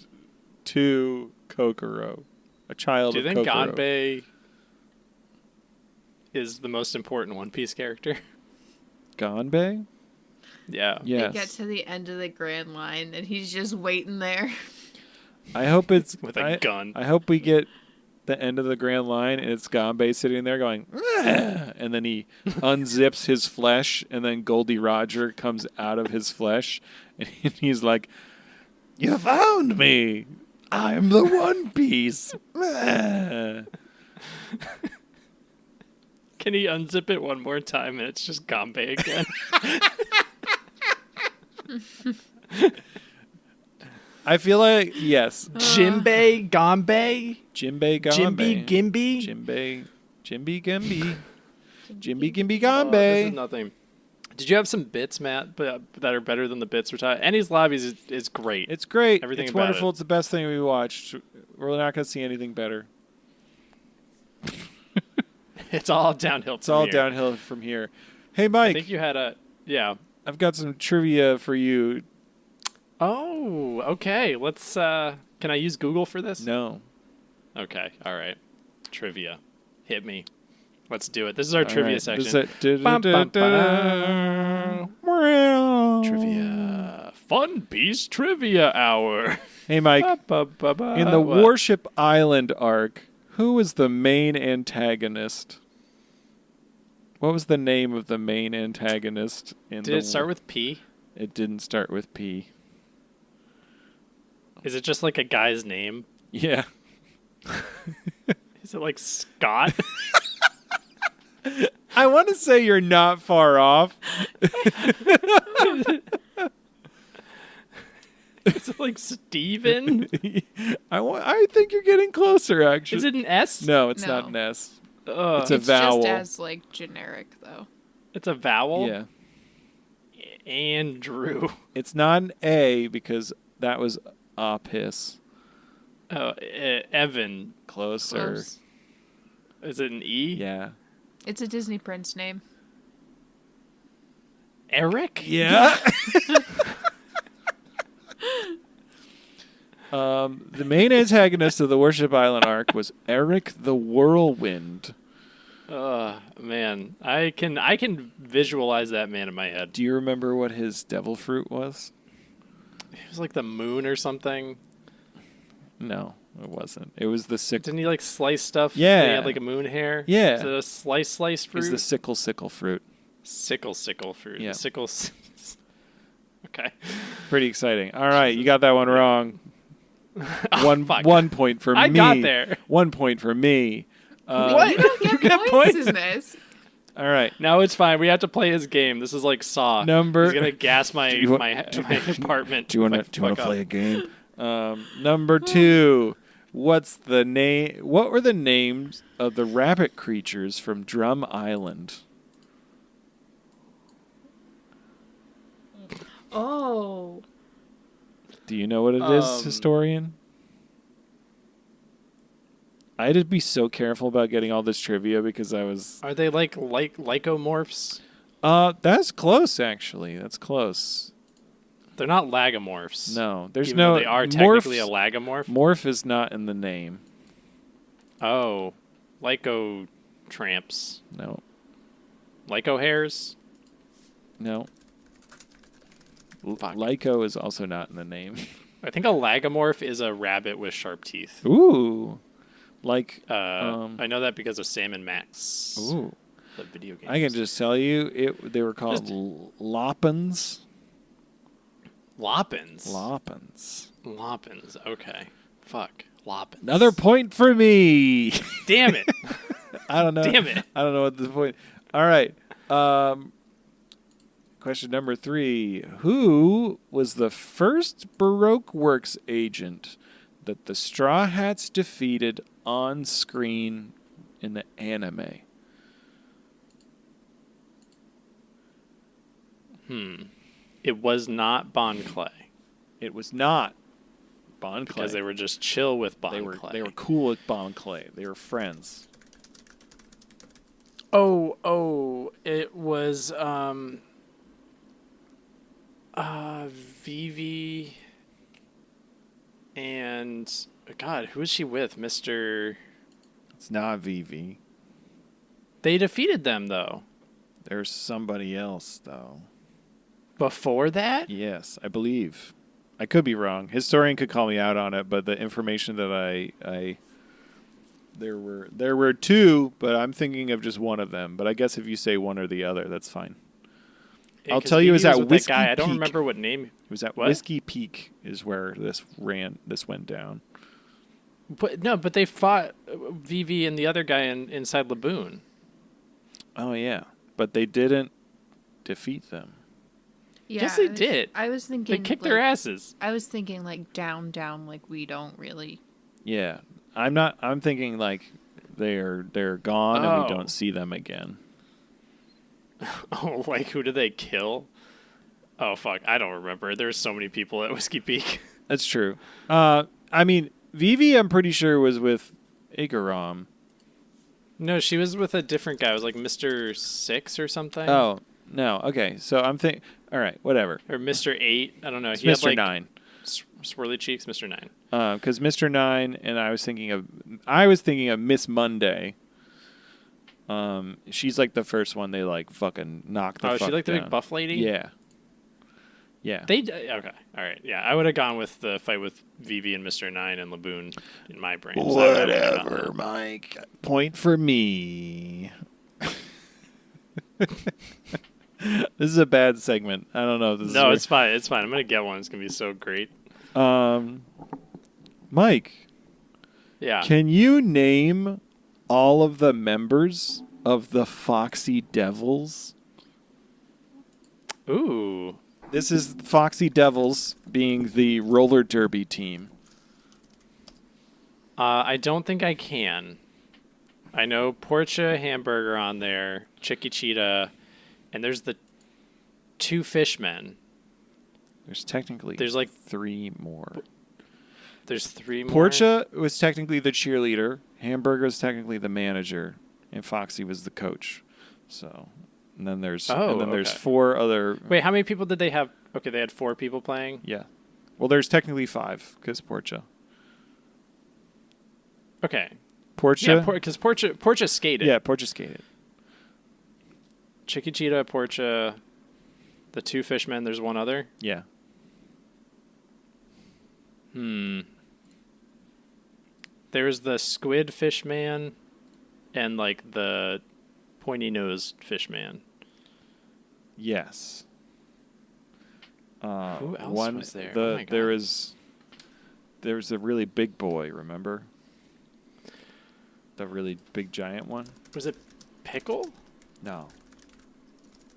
to Kokoro. A child of Kokoro. Do you think Gombe is the most important One Piece character? Gombe? Yeah. Yes. They get to the end of the Grand Line and he's just waiting there. I hope it's with a gun. I hope we get the end of the Grand Line and it's Gombe sitting there going, "Ah," and then he unzips his flesh and then Goldie Roger comes out of his flesh and he's like, "You found me. I'm the One Piece." Ah. Can he unzip it one more time and it's just Gombe again? I feel like, yes. Jinbei, Gombe? Jinbei, Gombe. Jimby, Gimby? Jimby, Gimby. Jimby, Gimby, This is Gombe. nothing. Did you have some bits, Matt, that are better than the bits we're talking? Enies Lobbies is great. It's great. Everything it's about wonderful. it. It's the best thing we watched. We're not going to see anything better. It's all downhill. It's all downhill from here. Hey, Mike. I think you had a I've got some trivia for you. Oh, okay. Let's. Can I use Google for this? No. Okay. All right. Trivia. Hit me. Let's do it. This is our trivia section. Trivia. Fun Piece Trivia Hour. Hey, Mike. In the Warship Island arc, who was the main antagonist? What was the name of the main antagonist? Did it start with P? It didn't start with P. Is it just like a guy's name? Yeah. Is it like Scott? I want to say you're not far off. Is it like Steven? I think you're getting closer, actually. Is it an S? No, it's No. not an S. It's a vowel. Just as like generic though. It's a vowel? Yeah. Andrew. It's not an A because that was Apis. Oh, Evan. Closer. Close. Is it an E? Yeah. It's a Disney prince name. Eric? Yeah. The main antagonist of the Warship Island arc was Eric the Whirlwind. Man, I can visualize that man in my head. Do you remember what his devil fruit was? It was like the moon or something. No, it wasn't. It was the sickle. Didn't he like slice stuff? Yeah. He had like a moon hair. Yeah. Is it a slice fruit? It's the sickle fruit. sickle fruit. Yeah. Okay. Pretty exciting. All right, you got that one wrong. Fuck. 1 point for me. I got there. 1 point for me. What? You don't get get points points? in this. All right. No, it's fine. We have to play his game. This is like Saw. Number- He's gonna gas my Do you want- my apartment. Do you want to play a game? Number 2. What were the names of the rabbit creatures from Drum Island? Oh. Do you know what it is, historian? I had to be so careful about getting all this trivia because I was... Are they like lycomorphs? That's close, actually. That's close. They're not lagomorphs. No, there's even no... though they are technically a lagomorph. Morph is not in the name. Oh, lycotramps. No. Lycohairs? No. Fuck. Lyco is also not in the name. I think a lagomorph is a rabbit with sharp teeth. Ooh. I know that because of Sam and Max. Ooh. The video game. I can just tell you, they were called Loppins. Loppins. Loppins. Okay. Fuck. Loppins. Another point for me. Damn it. I don't know. Damn it. I don't know what the point. All right. Question number 3. Who was the first Baroque Works agent that the Straw Hats defeated on screen in the anime? It was not Bon Clay. It was not Bon Clay. Because they were just chill with Bon Clay. They were cool with Bon Clay. They were friends. Oh, it was Vivi and God, who is she with? Mr. It's not Vivi. They defeated them though. There's somebody else though. Before that? Yes, I believe. I could be wrong. Historian could call me out on it, but the information that I there were 2, but I'm thinking of just one of them. But I guess if you say one or the other, that's fine. Yeah, I'll 'cause tell you, Vivi is that with Whiskey guy. I don't Peak. remember what name. It was at What? Whiskey Peak is where this went down. But they fought Vivi and the other guy inside Laboon. Oh yeah, but they didn't defeat them. Yeah, Yes, they did. I was thinking They kicked their asses. I was thinking like down, like we don't really. Yeah, I'm thinking like they're gone and we Oh. don't see them again. Oh, like who did they kill? Oh fuck, I don't remember. There's so many people at Whiskey Peak. That's true. I mean, Vivi, I'm pretty sure was with Igaram. No, she was with a different guy. It was like Mr. 6 or something. Oh no. Okay, so I'm thinking. All right, whatever. Or Mr. 8. I don't know. It's He had Mr. like 9. Swirly cheeks. Mr. 9. Because Mr. 9 and I was thinking of Miss Monday. She's like the first one they like fucking knock the Oh, fuck she like the down. big buff lady? Yeah. Yeah. Okay. All right. Yeah, I would have gone with the fight with Vivi and Mr. 9 and Laboon in my brain. So Whatever, Mike. Point for me. This is a bad segment. I don't know if this No, is it's fine. It's fine. I'm gonna get one. It's gonna be so great. Mike, Yeah. can you name all of the members of the Foxy Devils? Ooh. This is Foxy Devils being the roller derby team. I don't think I can. I know Portia Hamburger on there, Chicky Cheetah, and there's the 2 fishmen. There's like 3 more. There's 3 more. Portia was technically the cheerleader, Hamburger was technically the manager, and Foxy was the coach. So, and then there's there's 4 other. Wait, how many people did they have? Okay, they had 4 people playing. Yeah. Well, there's technically 5 because Portia. Okay. Portia. Yeah, because Portia skated. Yeah, Portia skated. Chicky Cheetah, Portia, the 2 fishmen. There's one other. Yeah. There's the squid fish man, and like the pointy nosed fish man. Yes. Who else was there? The Oh my God. there was a really big boy. Remember? The really big giant one. Was it Pickle? No.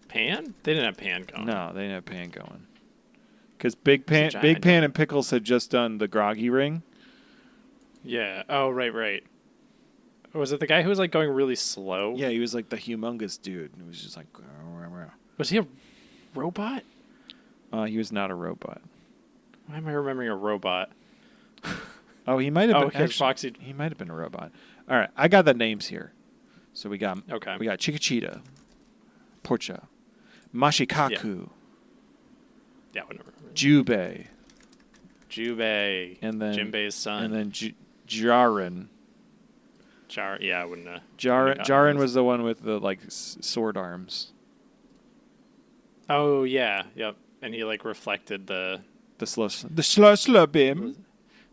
Pan? They didn't have Pan going. No, they didn't have Pan going. Because Big Pan, giant Big Pan and Pickles had just done the groggy ring. Yeah. Oh, right. Was it the guy who was like going really slow? Yeah, he was like the humongous dude. He was just like. Was he a robot? He was not a robot. Why am I remembering a robot? Oh, he might have been. here's Actually, Foxy. he might have been a robot. All right, I got the names here. So we got Chickachita, Portia, Mashikaku, Yeah, whatever. Jubei, and then Jinbei's son. and then Jaren. Yeah, I wouldn't have. Jaren was the one with the like sword arms. Oh yeah, yep. And he like reflected the slow beam.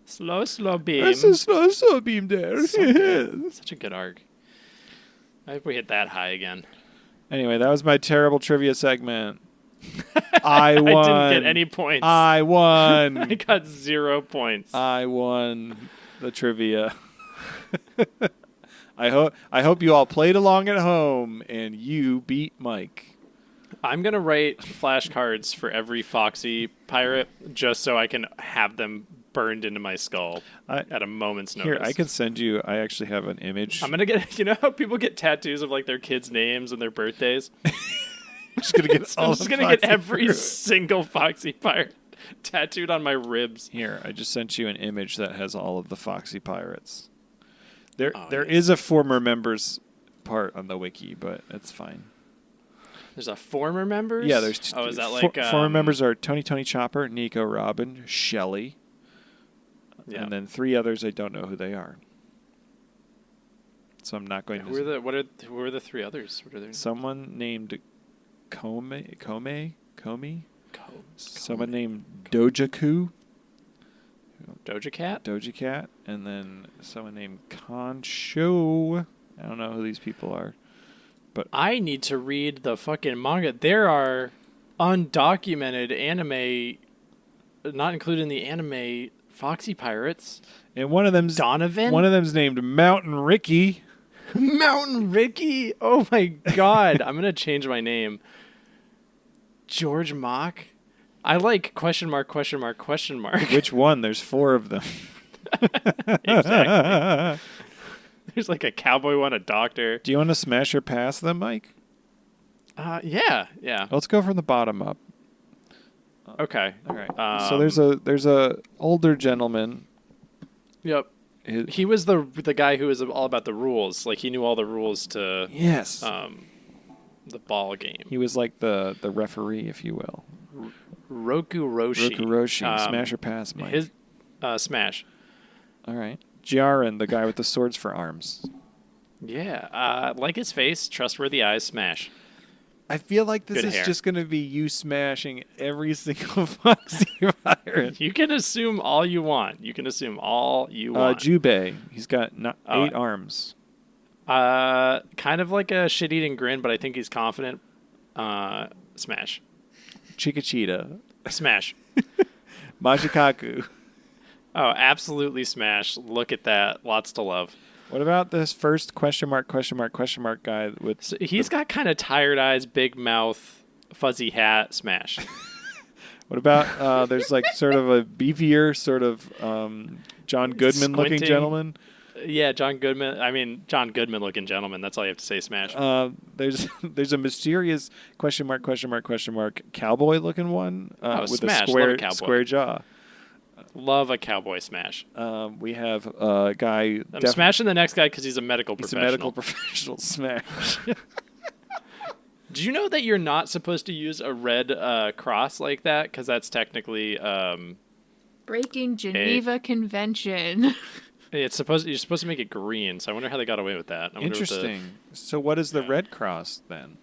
slow beam. There's a slow beam there. Such a good arc. I hope we hit that high again. Anyway, that was my terrible trivia segment. I won. I didn't get any points. I won. I got 0 points. I won the trivia. I hope you all played along at home and you beat Mike. I'm gonna write flashcards for every Foxy pirate just so I can have them burned into my skull at a moment's notice. Here, I can send you. I actually have an image. I'm gonna get. You know how people get tattoos of like their kids' names and their birthdays? I'm just gonna get. I'm just gonna get every single Foxy pirate tattooed on my ribs. Here, I just sent you an image that has all of the Foxy Pirates. There is a former members part on the wiki, but it's fine. There's a former members? Yeah, there's is that like former members are Tony Chopper, Nico Robin, Shelly, and then 3 others I don't know who they are. So I'm not going to. Who are the 3 others? What are their names? Someone named Komi. Someone named Dojaku. Doja Cat, and then someone named Concho. I don't know who these people are. But I need to read the fucking manga. There are undocumented anime, not included in the anime, Foxy Pirates. And one of them's Donovan? One of them's named Mountain Ricky. Mountain Ricky? Oh my god. I'm going to change my name. George Mock? I like question mark. Which one? There's 4 of them. Exactly. There's like a cowboy one, a doctor. Do you want to smash or pass them, Mike? Yeah. Let's go from the bottom up. Okay. All right. So there's a older gentleman. Yep. He was the guy who was all about the rules. Like he knew all the rules to Yes. the ball game. He was like the referee, if you will. Roku Roshi. Smash or pass, Mike? His smash. All right. Jiaren, the guy with the swords for arms. Yeah. Like his face, trustworthy eyes, smash. I feel like this Good is hair. just going to be you smashing every single Foxy Pirate. You can assume all you want. Jubei. He's got 8 arms. Kind of like a shit-eating grin, but I think he's confident. Smash. Chiquita. Smash. Majikaku. Oh, absolutely smash. Look at that. Lots to love. What about this first question mark guy with... So he's got kind of tired eyes, big mouth, fuzzy hat, smash. What about there's like sort of a beefier sort of John Goodman looking Squinting. gentleman? Yeah, John Goodman looking gentleman. That's all you have to say, smash. There's a mysterious question mark cowboy looking one with smash. a Love a cowboy. square jaw. Love a cowboy smash. We have a guy. I'm smashing the next guy because he's a medical He's professional. a medical professional. Smash. Do you know that you're not supposed to use a red cross like that? Because that's technically Breaking Geneva Convention. you're supposed to make it green. So I wonder how they got away with that. I wonder what Interesting. So what is the Red Cross then?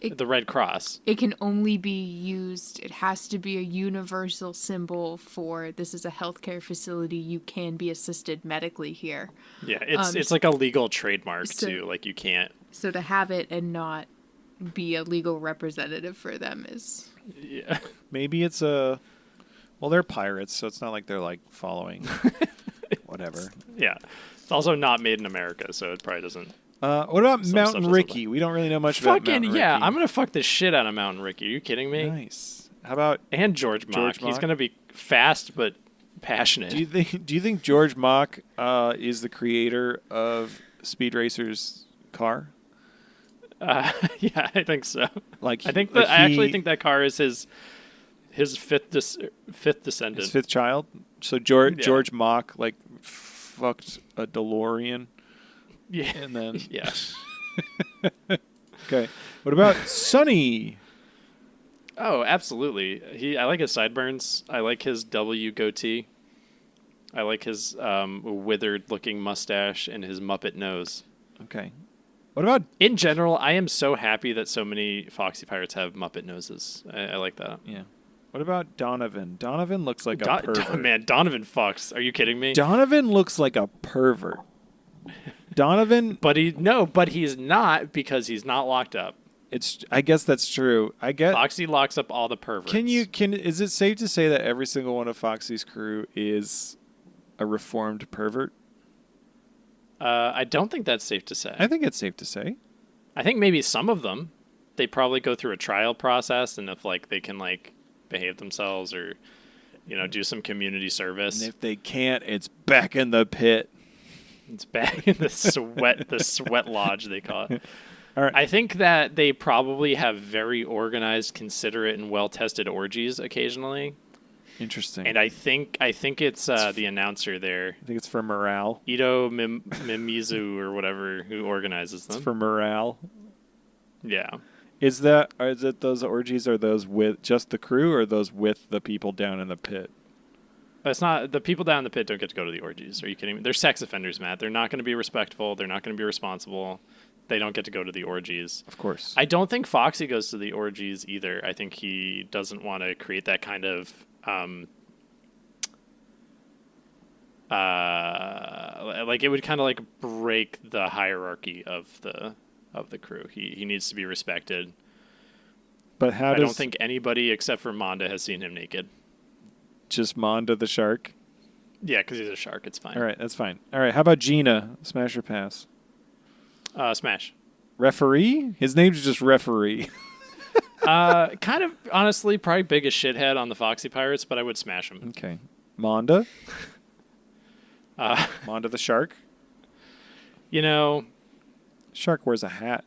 the Red Cross. It can only be used, it has to be a universal symbol for this is a healthcare facility. You can be assisted medically here. Yeah, it's like a legal trademark too. Like you can't. So to have it and not be a legal representative for them is... Yeah. Maybe it's a... Well, they're pirates, so it's not like they're like following whatever. Yeah. It's also not made in America, so it probably doesn't. What about Some Mountain stuff Ricky? We don't really know much about Mountain Ricky. Yeah, I'm going to fuck the shit out of Mountain Ricky. Are you kidding me? Nice. How about... And George Mock. He's going to be fast but passionate. Do you think George Mock is the creator of Speed Racer's car? Yeah, I think so. I actually think that car is his fifth descendant. His fifth child. So George Mock fucked a DeLorean. Yeah, and then yeah. Okay. What about Sonny? Oh, absolutely. I like his sideburns. I like his W goatee. I like his withered-looking mustache and his Muppet nose. Okay. What about... In general, I am so happy that so many Foxy Pirates have Muppet noses. I like that. Yeah. What about Donovan? Donovan looks like a pervert. Man, Donovan fucks. Are you kidding me? Donovan looks like a pervert. Donovan... But he's not because he's not locked up. I guess that's true. Foxy locks up all the perverts. Is it safe to say that every single one of Foxy's crew is a reformed pervert? I don't think that's safe to say. I think it's safe to say. I think maybe some of them, they probably go through a trial process, and if they can behave themselves or do some community service. And if they can't, it's back in the pit. It's back in the sweat lodge they call it. All right. I think that they probably have very organized, considerate, and well-tested orgies occasionally. Interesting. And I think it's the announcer there. I think it's for morale. Ito Mimizu or whatever who organizes them. It's for morale. Yeah. Is it those orgies? Are those with just the crew, or those with the people down in the pit? It's not the people down in the pit don't get to go to the orgies. Are you kidding me? They're sex offenders, Matt. They're not going to be respectful. They're not going to be responsible. They don't get to go to the orgies. Of course. I don't think Foxy goes to the orgies either. I think he doesn't want to create that kind of it would kind of break the hierarchy of the crew. He needs to be respected. But I don't think anybody except for Monda has seen him naked. Just Monda the shark? Yeah, because he's a shark. It's fine. All right, that's fine. All right, how about Gina? Smash or pass? Smash. Referee? His name's just Referee. Kind of, honestly, probably biggest shithead on the Foxy Pirates, but I would smash him. Okay. Monda? Monda the shark? Shark wears a hat.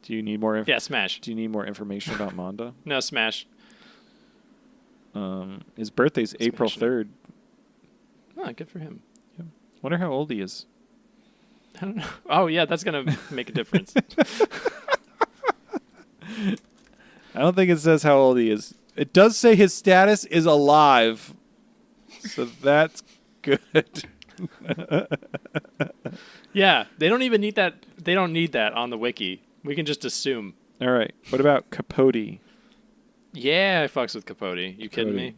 Do you need more? Yeah, smash. Do you need more information about Manda? No, smash. His birthday's April 3rd. Oh, good for him. Wonder how old he is. I don't know. Oh, yeah, that's going to make a difference. I don't think it says how old he is. It does say his status is alive. So that's good. Yeah, they don't even need that. They don't need that on the wiki. We can just assume. All right. What about Capote? Yeah, I fucks with Capote. You kidding me?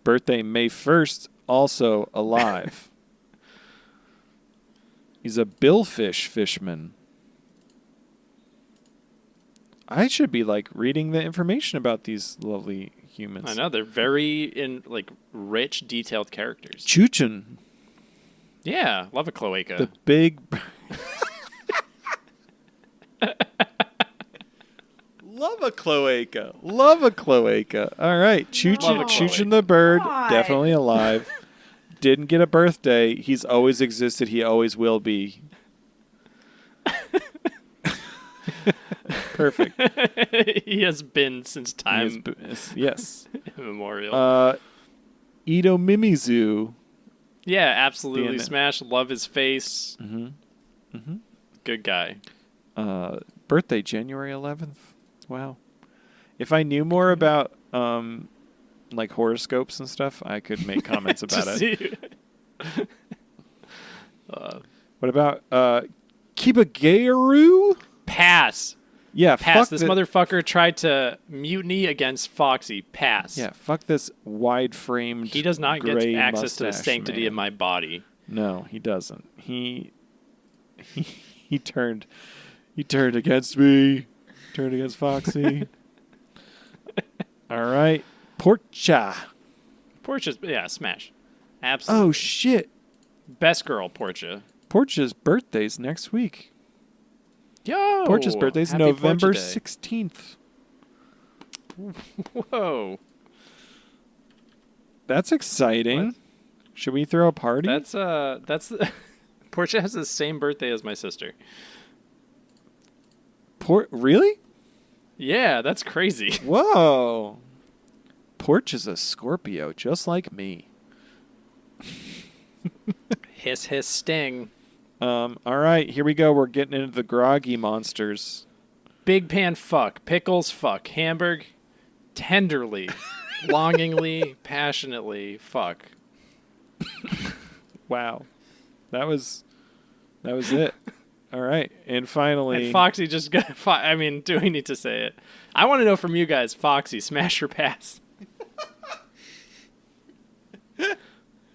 Birthday May 1st, also alive. He's a billfish fishman. I should be reading the information about these lovely humans. I know they're very rich, detailed characters. Chuchin. Yeah, love a cloaca. The big. Love a cloaca. Love a cloaca. All right. Chuchin the bird, God. definitely alive. Didn't get a birthday. He's always existed. He always will be. Perfect. He has been since time yes. immemorial. Ito Mimizu. Yeah, absolutely. Damn it. Smash. Love his face. Mm-hmm. Mm-hmm. Good guy. Birthday January 11th. Wow. If I knew more about horoscopes and stuff, I could make comments about it. What about Kibagaru? Pass. Yeah, Pass. This motherfucker tried to mutiny against Foxy. Pass. Yeah, fuck this wide-framed. He does not get gray access to the mustache sanctity man. of my body. No, he doesn't. He turned against me. Turned against Foxy. All right, Portia. Portia's smash. Absolutely. Oh shit! Best girl, Portia. Portia's birthday's next week. Yo. Portia's birthday's Happy November Portia Day. 16th. That's exciting. What? Should we throw a party? That's Portia has the same birthday as my sister. Really? Yeah, that's crazy. Whoa. Portia's a Scorpio, just like me. Hiss, hiss, sting. All right, here we go. We're getting into the groggy monsters. Big pan fuck. Pickles fuck. Hamburg tenderly, longingly, passionately fuck. Wow. That was it. All right. And finally... And Foxy just got... do we need to say it? I want to know from you guys, Foxy, smash or pass?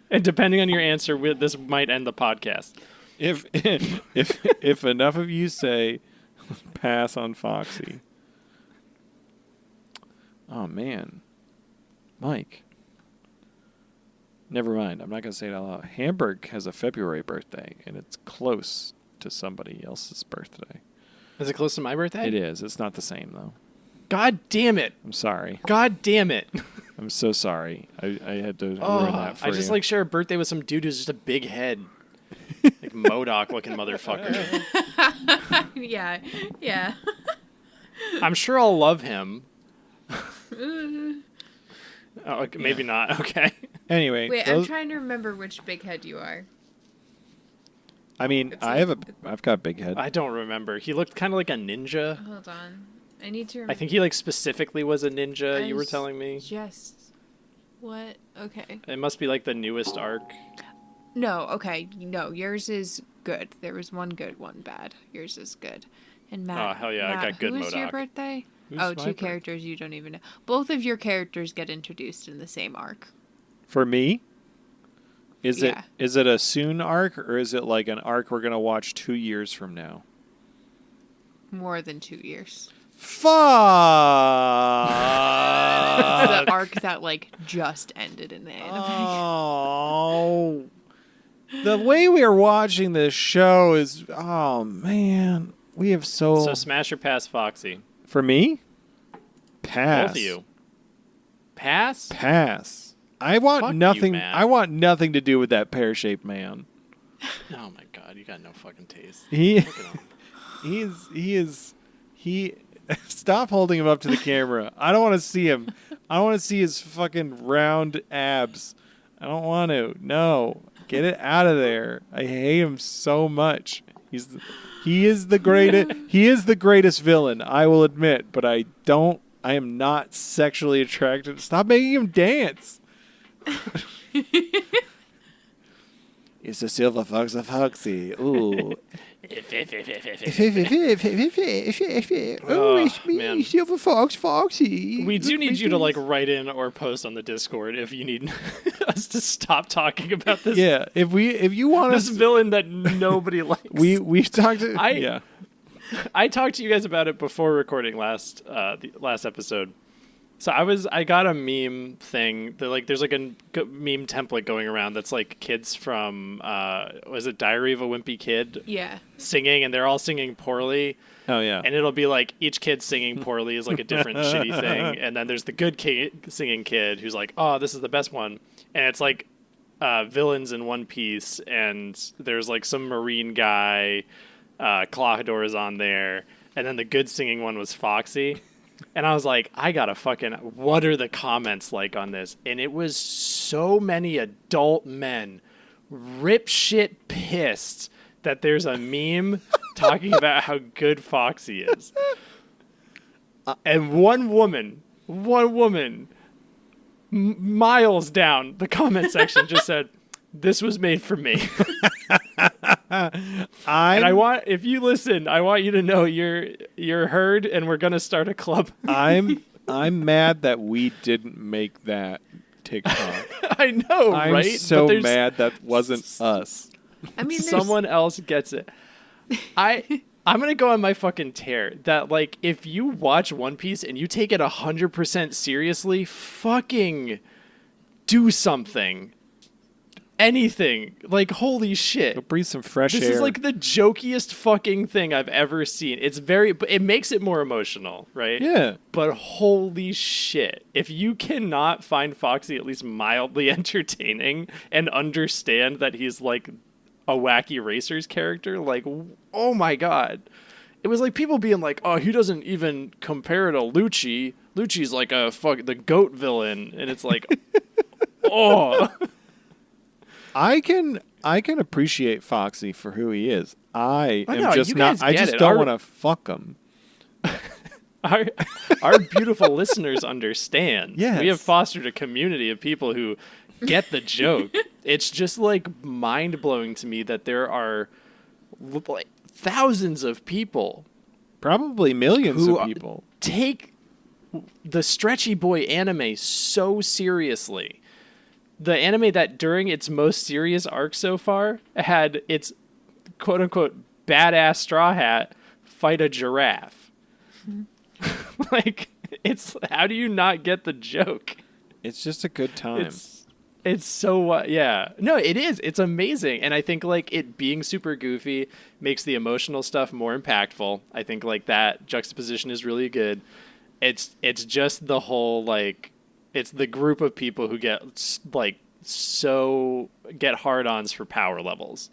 And depending on your answer, this might end the podcast. If enough of you say pass on Foxy. Oh, man. Mike. Never mind. I'm not going to say it out loud. Hamburg has a February birthday, and it's close to somebody else's birthday. Is it close to my birthday? It is. It's not the same, though. God damn it. I'm sorry. God damn it. I'm so sorry. I had to ruin that for you. I just share a birthday with some dude who's just a big head. Like MODOK looking motherfucker. Yeah. I'm sure I'll love him. Okay, maybe not. Okay. Anyway. Wait, I'm trying to remember which big head you are. I mean, I've got a big head. I don't remember. He looked kind of like a ninja. Hold on. I need to remember. I think he specifically was a ninja, you were telling me. What? Okay. It must be the newest arc. No, okay. No, yours is good. There was one good, one bad. Yours is good. And Matt. Oh, hell yeah. Matt, I got good who was your MODOK. birthday? Who's Oh, my two birthday? characters you don't even know. Both of your characters get introduced in the same arc. For me? Is Yeah. it a soon arc, or is it an arc we're going to watch 2 years from now? More than 2 years. Fuck! It's the arc that just ended in the anime. Oh. The way we are watching this show is, oh man, we have So smash or pass Foxy? For me? Pass. Both of you. Pass? Pass. I want Fuck you, nothing. man. I want nothing to do with that pear-shaped man. Oh my god, you got no fucking taste. He Look at him. he Stop holding him up to the camera. I don't want to see him. I don't want to see his fucking round abs. I don't want to. No. Get it out of there. I hate him so much. He is the greatest villain, I will admit, but I am not sexually attracted. Stop making him dance. It's a silver fox of Foxy. Ooh. Oh, it's me, man. Silver fox Foxy. We do need you to like write in or post on the Discord if you need us to stop talking about this. Yeah, if you want this villain that nobody likes. We've talked to I talked to you guys about it before recording the last episode. So I got a meme thing that like there's like a meme template going around that's like kids from was it Diary of a Wimpy Kid? Yeah. Singing, and they're all singing poorly. Oh yeah. And it'll be like each kid singing poorly is like a different shitty thing, and then there's the good singing kid who's like, oh, this is the best one, and it's like villains in One Piece, and there's like some marine guy, Clawhador is on there, and then the good singing one was Foxy. And I was like, I gotta what are the comments like on this? And it was so many adult men rip shit pissed that there's a meme talking about how good Foxy is. And one woman, miles down the comment section just said, this was made for me. If you listen, I want you to know you're heard, and we're gonna start a club. I'm mad that we didn't make that TikTok. I know, I'm right? so mad that wasn't us. I mean, someone else gets it. I'm gonna go on my fucking tear that like if you watch One Piece and you take it 100% seriously, fucking do something. Anything. Like, holy shit. Go breathe some fresh air. This is like the jokiest fucking thing I've ever seen. But it makes it more emotional, right? Yeah. But holy shit. If you cannot find Foxy at least mildly entertaining and understand that he's like a wacky racers character, like, oh my god. It was like people being like, oh, he doesn't even compare to Lucci. Lucci's like the goat villain. And it's like, oh. I can appreciate Foxy for who he is. I just don't want to fuck him. Our beautiful listeners understand. Yes. We have fostered a community of people who get the joke. It's just like mind blowing to me that there are like thousands of people, probably millions of people, take the Stretchy Boy anime so seriously. The anime that during its most serious arc so far had its quote unquote badass Straw Hat fight a giraffe. Like, how do you not get the joke? It's just a good time. It's so, yeah. No, it is. It's amazing. And I think like it being super goofy makes the emotional stuff more impactful. I think like that juxtaposition is really good. It's just the whole like, it's the group of people who get get hard-ons for power levels.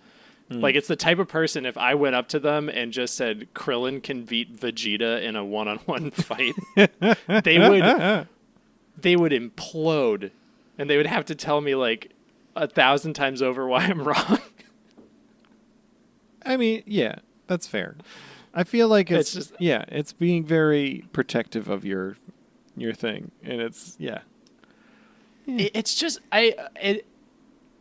Like it's the type of person, if I went up to them and just said Krillin can beat Vegeta in a one-on-one fight, they would implode, and they would have to tell me like 1,000 times over why I'm wrong. I mean, yeah, that's fair. I feel like it's being very protective of your thing, and it's It's just I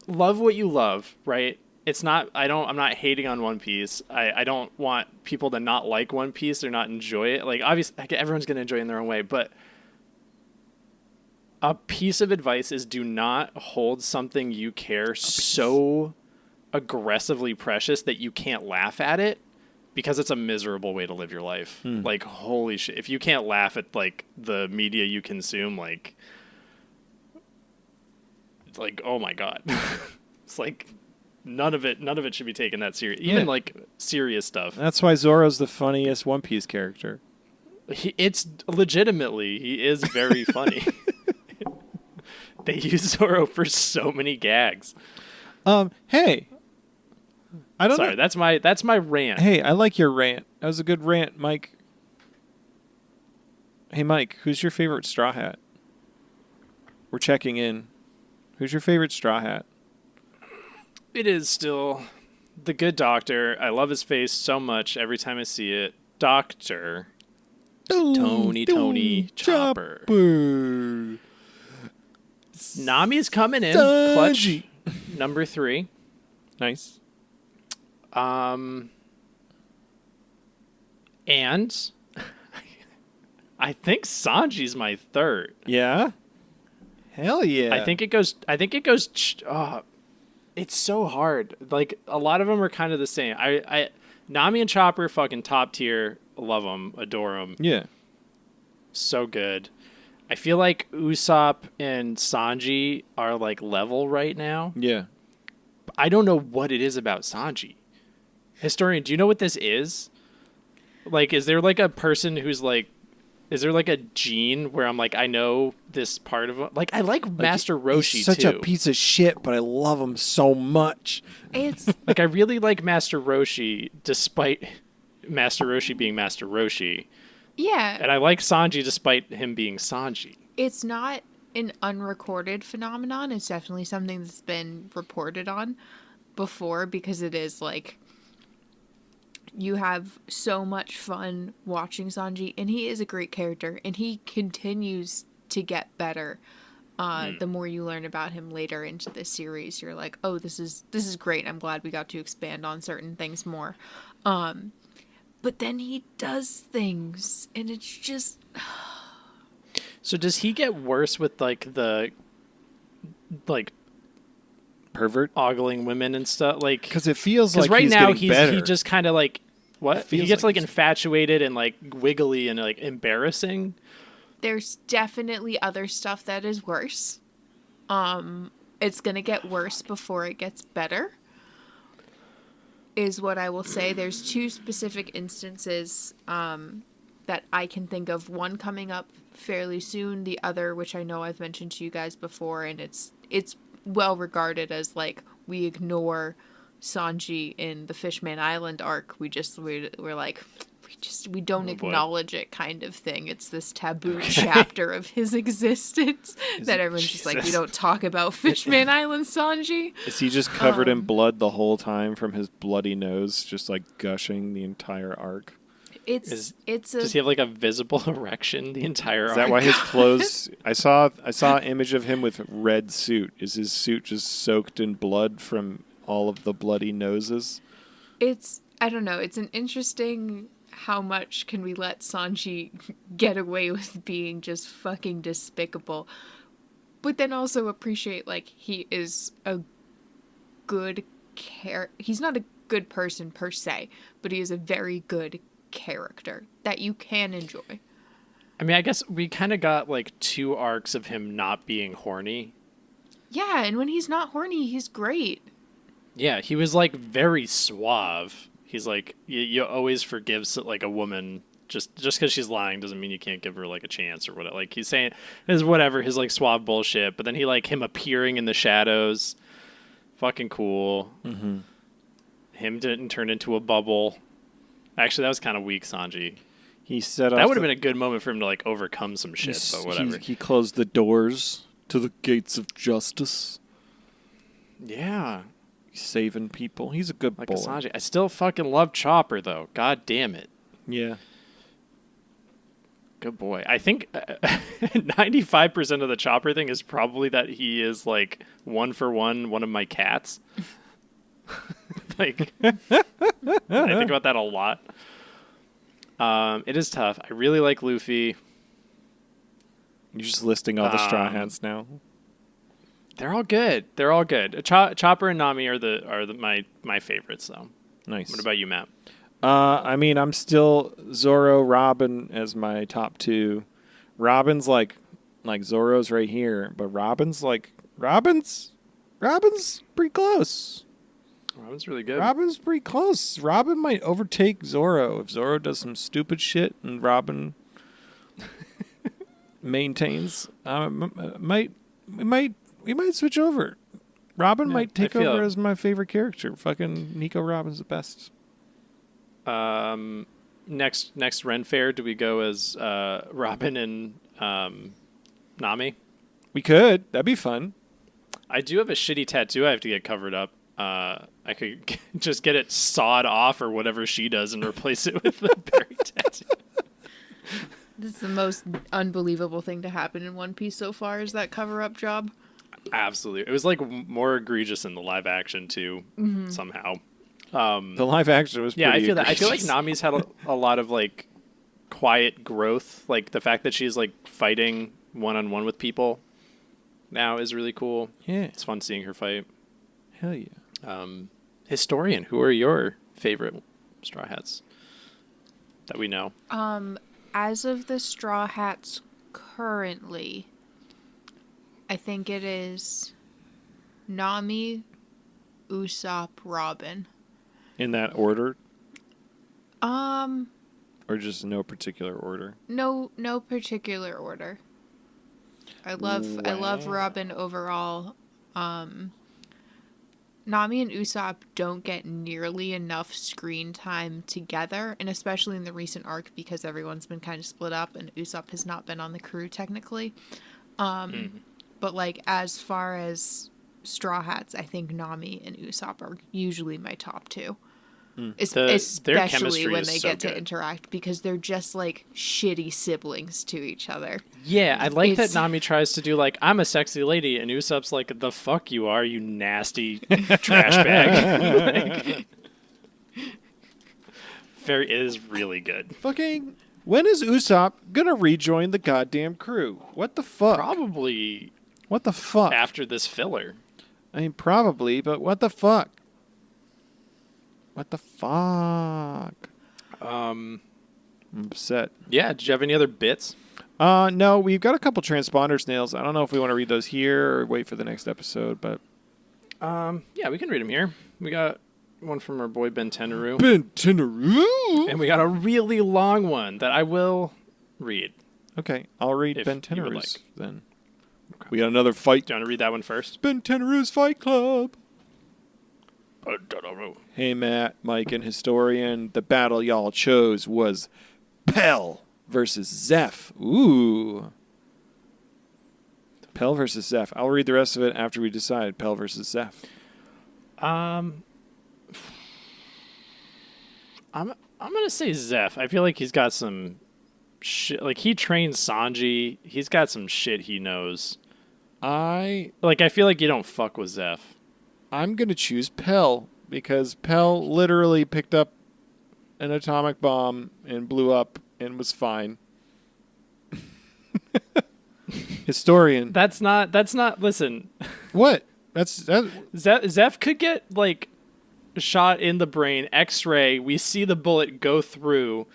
love what you love, right? It's not I'm not hating on One Piece. I don't want people to not like One Piece or not enjoy it. Like obviously everyone's going to enjoy it in their own way, but a piece of advice is do not hold something you care so aggressively precious that you can't laugh at it, because it's a miserable way to live your life. Like holy shit, if you can't laugh at like the media you consume, like oh my god. It's like none of it should be taken that serious. Even like serious stuff. That's why Zoro's the funniest One Piece character. It's legitimately, he is very funny. They use Zoro for so many gags. Hey. I don't know. Sorry, that's my rant. Hey, I like your rant. That was a good rant, Mike. Hey, Mike, who's your favorite Straw Hat? We're checking in. Who's your favorite Straw Hat? It is still the good doctor. I love his face so much every time I see it. Doctor Tony Chopper. Nami's coming in. Clutch number 3. Nice. And I think Sanji's my third. Yeah? Hell yeah. I think it goes. It's so hard. Like, a lot of them are kind of the same. Nami and Chopper, fucking top tier. Love them, adore them. Yeah. So good. I feel like Usopp and Sanji are like level right now. Yeah. I don't know what it is about Sanji. Historian, do you know what this is? Like, is there like a person who's like, is there like a gene where I'm like, I know this part of it? Like, I like Master Roshi he's such a piece of shit, but I love him so much. It's Like, I really like Master Roshi, despite Master Roshi being Master Roshi. yeah. And I like Sanji despite him being Sanji. It's not an unrecorded phenomenon. It's definitely something that's been reported on before, because it is like you have so much fun watching Sanji, and he is a great character, and he continues to get better. The more you learn about him later into this series, you're like, oh, this is great. I'm glad we got to expand on certain things more. But then he does things, and it's just... So does he get worse with like the Pervert? ogling women and stuff? Like, Because it feels like right he's now getting better. he just kind of like what? He feels gets like like infatuated and like wiggly and like embarrassing. There's definitely other stuff that is worse. It's gonna get worse before it gets better, is what I will say. There's 2 specific instances that I can think of. One coming up fairly soon, the other, which I know I've mentioned to you guys before, and it's well regarded as like, we ignore Sanji in the Fishman Island arc. We don't acknowledge it, kind of thing. It's this taboo chapter of his existence that everyone's just like, we don't talk about Fishman Island, Sanji. Is he just covered in blood the whole time from his bloody nose, just like gushing the entire arc? Does he have like a visible erection the entire Is that arc? why his clothes... I saw an image of him with red suit. Is his suit just soaked in blood from all of the bloody noses? I don't know. It's an interesting... How much can we let Sanji get away with being just fucking despicable? But then also appreciate, like, he is a good he's not a good person per se, but he is a very good character that you can enjoy. I mean, I guess we kind of got like 2 arcs of him not being horny. Yeah, and when he's not horny, he's great. Yeah, he was like very suave. He's like, you always forgive like a woman just because she's lying doesn't mean you can't give her like a chance or whatever. Like, he's saying his whatever, his like suave bullshit, but then him appearing in the shadows, fucking cool. Mm-hmm. Him didn't turn into a bubble. Actually, that was kind of weak, Sanji. He set That would have been a good moment for him to like overcome some shit, but whatever. He closed the doors to the gates of justice. Yeah. He's saving people. He's a good Like boy. a Sanji. I still fucking love Chopper, though. God damn it. Yeah. Good boy. I think 95% of the Chopper thing is probably that he is like one of my cats. Like, I think about that a lot. It is tough. I really like Luffy. You're just listing all the Straw Hats now. They're all good. They're all good. Chopper and Nami are my favorites, though. Nice. What about you, Matt? I mean, I'm still Zoro, Robin as my top 2. Robin's like Zoro's right here, but Robin's pretty close. Robin's really good. Robin's pretty close. Robin might overtake Zoro if Zoro does some stupid shit and Robin maintains. We might switch over. Robin might take over as my favorite character. Fucking Nico Robin's the best. next Ren Fair, do we go as Robin and Nami? We could. That'd be fun. I do have a shitty tattoo I have to get covered up. I could just get it sawed off or whatever she does and replace it with the berry tattoo. This is the most unbelievable thing to happen in One Piece so far, is that cover-up job. Absolutely. It was like more egregious in the live action too, somehow. The live action was Yeah, pretty I feel like egregious. Nami's had a lot of like quiet growth. Like the fact that she's like fighting one-on-one with people now is really cool. Yeah. It's fun seeing her fight. Hell yeah. Historian, who are your favorite Straw Hats that we know? As of the Straw Hats currently, I think it is Nami, Usopp, Robin. In that order? Um, Or just no particular order? no particular order. I love Robin overall. Nami and Usopp don't get nearly enough screen time together, and especially in the recent arc because everyone's been kind of split up and Usopp has not been on the crew technically. But like as far as Straw Hats, I think Nami and Usopp are usually my top two. Their Especially chemistry when is they so get to good. interact, because they're just like shitty siblings to each other. Yeah, I like It's- that Nami tries to do like, I'm a sexy lady, and Usopp's like, the fuck you are, you nasty trash bag. It is really good. Fucking... When is Usopp gonna rejoin the goddamn crew? What the fuck? Probably What the fuck? after this filler. I mean, probably, but what the fuck? What the fuck? I'm upset. Yeah, did you have any other bits? No, we've got a couple transponder snails. I don't know if we want to read those here or wait for the next episode, but... Yeah, we can read them here. We got one from our boy Ben Tenaru. Ben Tenaru! And we got a really long one that I will read. Okay, I'll read If Ben you would Tenaru's like. then. We got another fight. Do you want to read that one first? Ben Tenaru's Fight Club. Ben Tenaru. Hey, Matt, Mike, and Historian. The battle y'all chose was Pell versus Zeph. Ooh. Pell versus Zeph. I'll read the rest of it after we decide. Pell versus Zeph. I'm gonna say Zeph. I feel like he's got some shit. Like he trained Sanji. He's got some shit he knows. I feel like you don't fuck with Zeph. I'm going to choose Pell because Pell literally picked up an atomic bomb and blew up and was fine. Historian. That's not. Listen, What? That. Zeph could get like shot in the brain, X-ray. We see the bullet go through,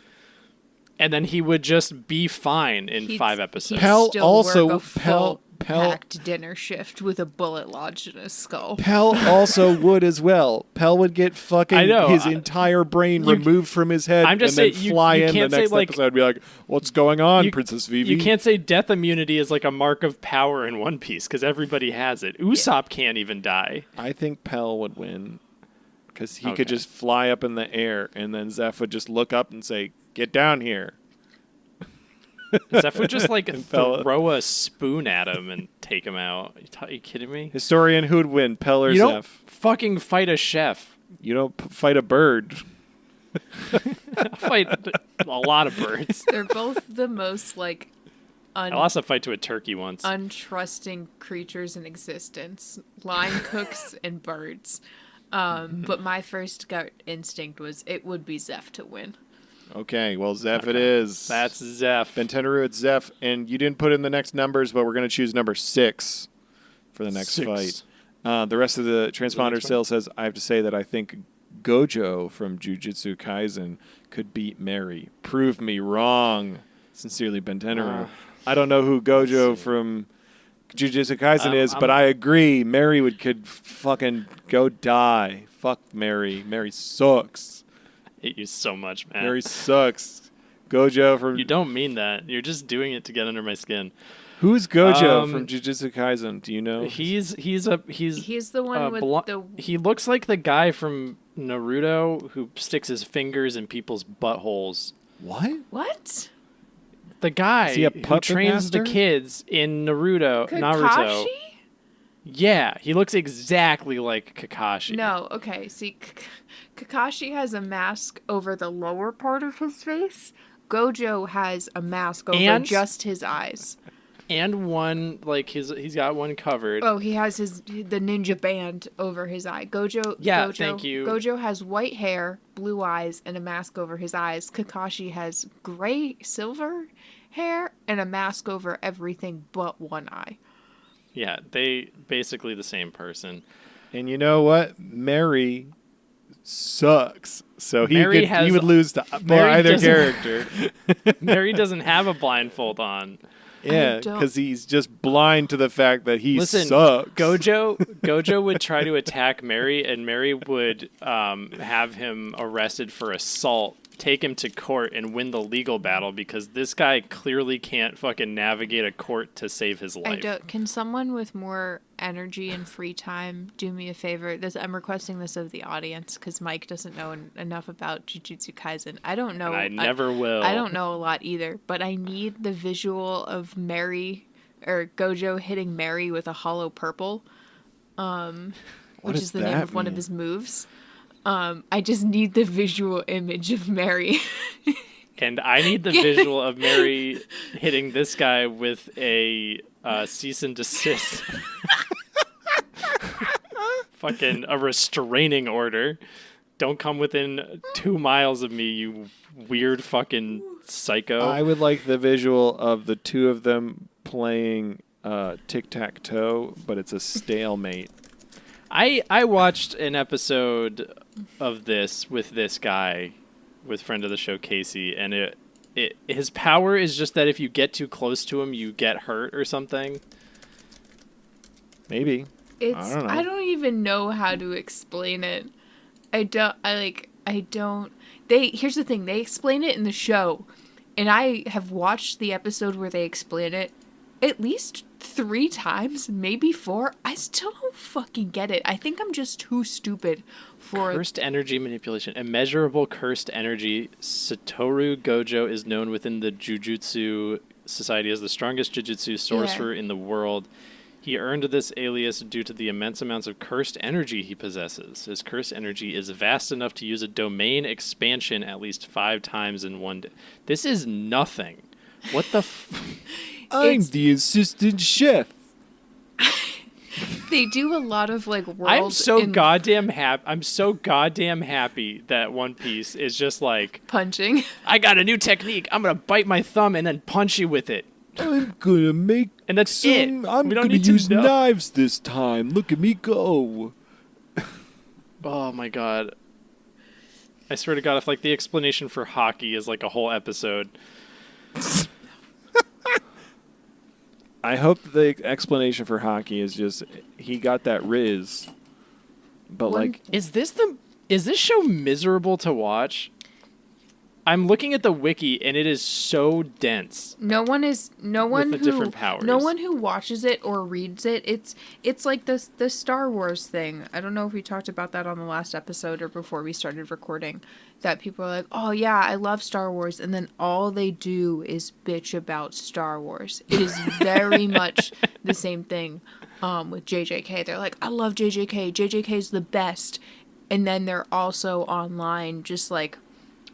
and then he would just be fine in 5 episodes. Pell Still also- work a full Pell- packed dinner shift with a bullet lodged in his skull. Pell also would as well. Pell would get fucking I know. his entire brain removed from his head I'm just and then saying, you fly in the can't say, next like- episode and be like, what's going on, You- Princess Vivi? You can't say death immunity is like a mark of power in One Piece because everybody has it. Usopp can't even die. I think Pell would win because he Okay. could just fly up in the air and then Zeph would just look up and say, get down here. Zeph would just like Pell- throw a spoon at him and take him out. Are you kidding me? Historian, who'd win, Pell or You don't Zeph? fucking fight a chef. You don't fight a bird. Fight a lot of birds. They're both the most like I lost a fight to a turkey once. untrusting creatures in existence. Line cooks and birds. But my first gut instinct was it would be Zeph to win. Okay, well, Zeph it is. That's Zeph. Ben Tenaru, it's Zeph, and you didn't put in the next numbers, but we're going to choose number 6 for the next 6. fight. The rest of the transponder still says, I have to say that I think Gojo from Jujutsu Kaisen could beat Mary. Prove me wrong. Sincerely, Ben Tenaru. I don't know who Gojo from Jujutsu Kaisen is, but I agree. Mary could fucking go die. Fuck Mary. Mary sucks. hate you so much, man. Mary sucks. Gojo from... You don't mean that. You're just doing it to get under my skin. Who's Gojo from Jujutsu Kaisen? Do you know? He's the one with the He looks like the guy from Naruto who sticks his fingers in people's buttholes What? What? The guy Is he a who puppet trains the master? kids in Naruto. Kakashi? Yeah, he looks exactly like Kakashi. No, okay. See, Kakashi has a mask over the lower part of his face. Gojo has a mask over just his eyes. And one, like, he's got one covered. Oh, he has the ninja band over his eye. Gojo, thank you. Gojo has white hair, blue eyes, and a mask over his eyes. Kakashi has gray, silver hair, and a mask over everything but one eye. Yeah, they basically the same person. And you know what? Mary sucks. So he Mary would lose to either character. Mary doesn't have a blindfold on. Yeah, because he's just blind to the fact that he sucks. Gojo would try to attack Mary, and Mary would have him arrested for assault, take him to court, and win the legal battle because this guy clearly can't fucking navigate a court to save his life. Can someone with more energy and free time do me a favor? I'm requesting this of the audience because Mike doesn't know enough about Jujutsu Kaisen. I don't know. And I never will. I don't know a lot either, but I need the visual of Mary or Gojo hitting Mary with a hollow purple, which is the name of one of his moves. I just need the visual image of Mary. And I need the visual of Mary hitting this guy with a cease and desist. Fucking a restraining order. Don't come within 2 miles of me, you weird fucking psycho. I would like the visual of the two of them playing tic-tac-toe, but it's a stalemate. I watched an episode of this with this guy, with friend of the show Casey, and his power is just that if you get too close to him, you get hurt or something. Maybe. I don't know. I don't even know how to explain it. Here's the thing, they explain it in the show, and I have watched the episode where they explain it at least 3 times, maybe 4. I still don't fucking get it. I think I'm just too stupid for Cursed energy manipulation. Immeasurable cursed energy. Satoru Gojo is known within the Jujutsu Society as the strongest Jujutsu sorcerer in the world. He earned this alias due to the immense amounts of cursed energy he possesses. His cursed energy is vast enough to use a domain expansion at least 5 times in one day. This is nothing. What the I'm the assistant chef. They do a lot of like world. I'm so goddamn happy that One Piece is just like punching. I got a new technique. I'm gonna bite my thumb and then punch you with it. I'm gonna make and that's it. I'm gonna use knives this time. Look at me go. Oh my god. I swear to God, if like the explanation for hockey is like a whole episode. I hope the explanation for hockey is just he got that riz. But is this show miserable to watch? I'm looking at the wiki and it is so dense. No one who watches it or reads it. It's like the Star Wars thing. I don't know if we talked about that on the last episode or before we started recording. That people are like, oh yeah, I love Star Wars, and then all they do is bitch about Star Wars. It is very much the same thing with JJK. They're like, I love JJK. JJK's the best, and then they're also online just like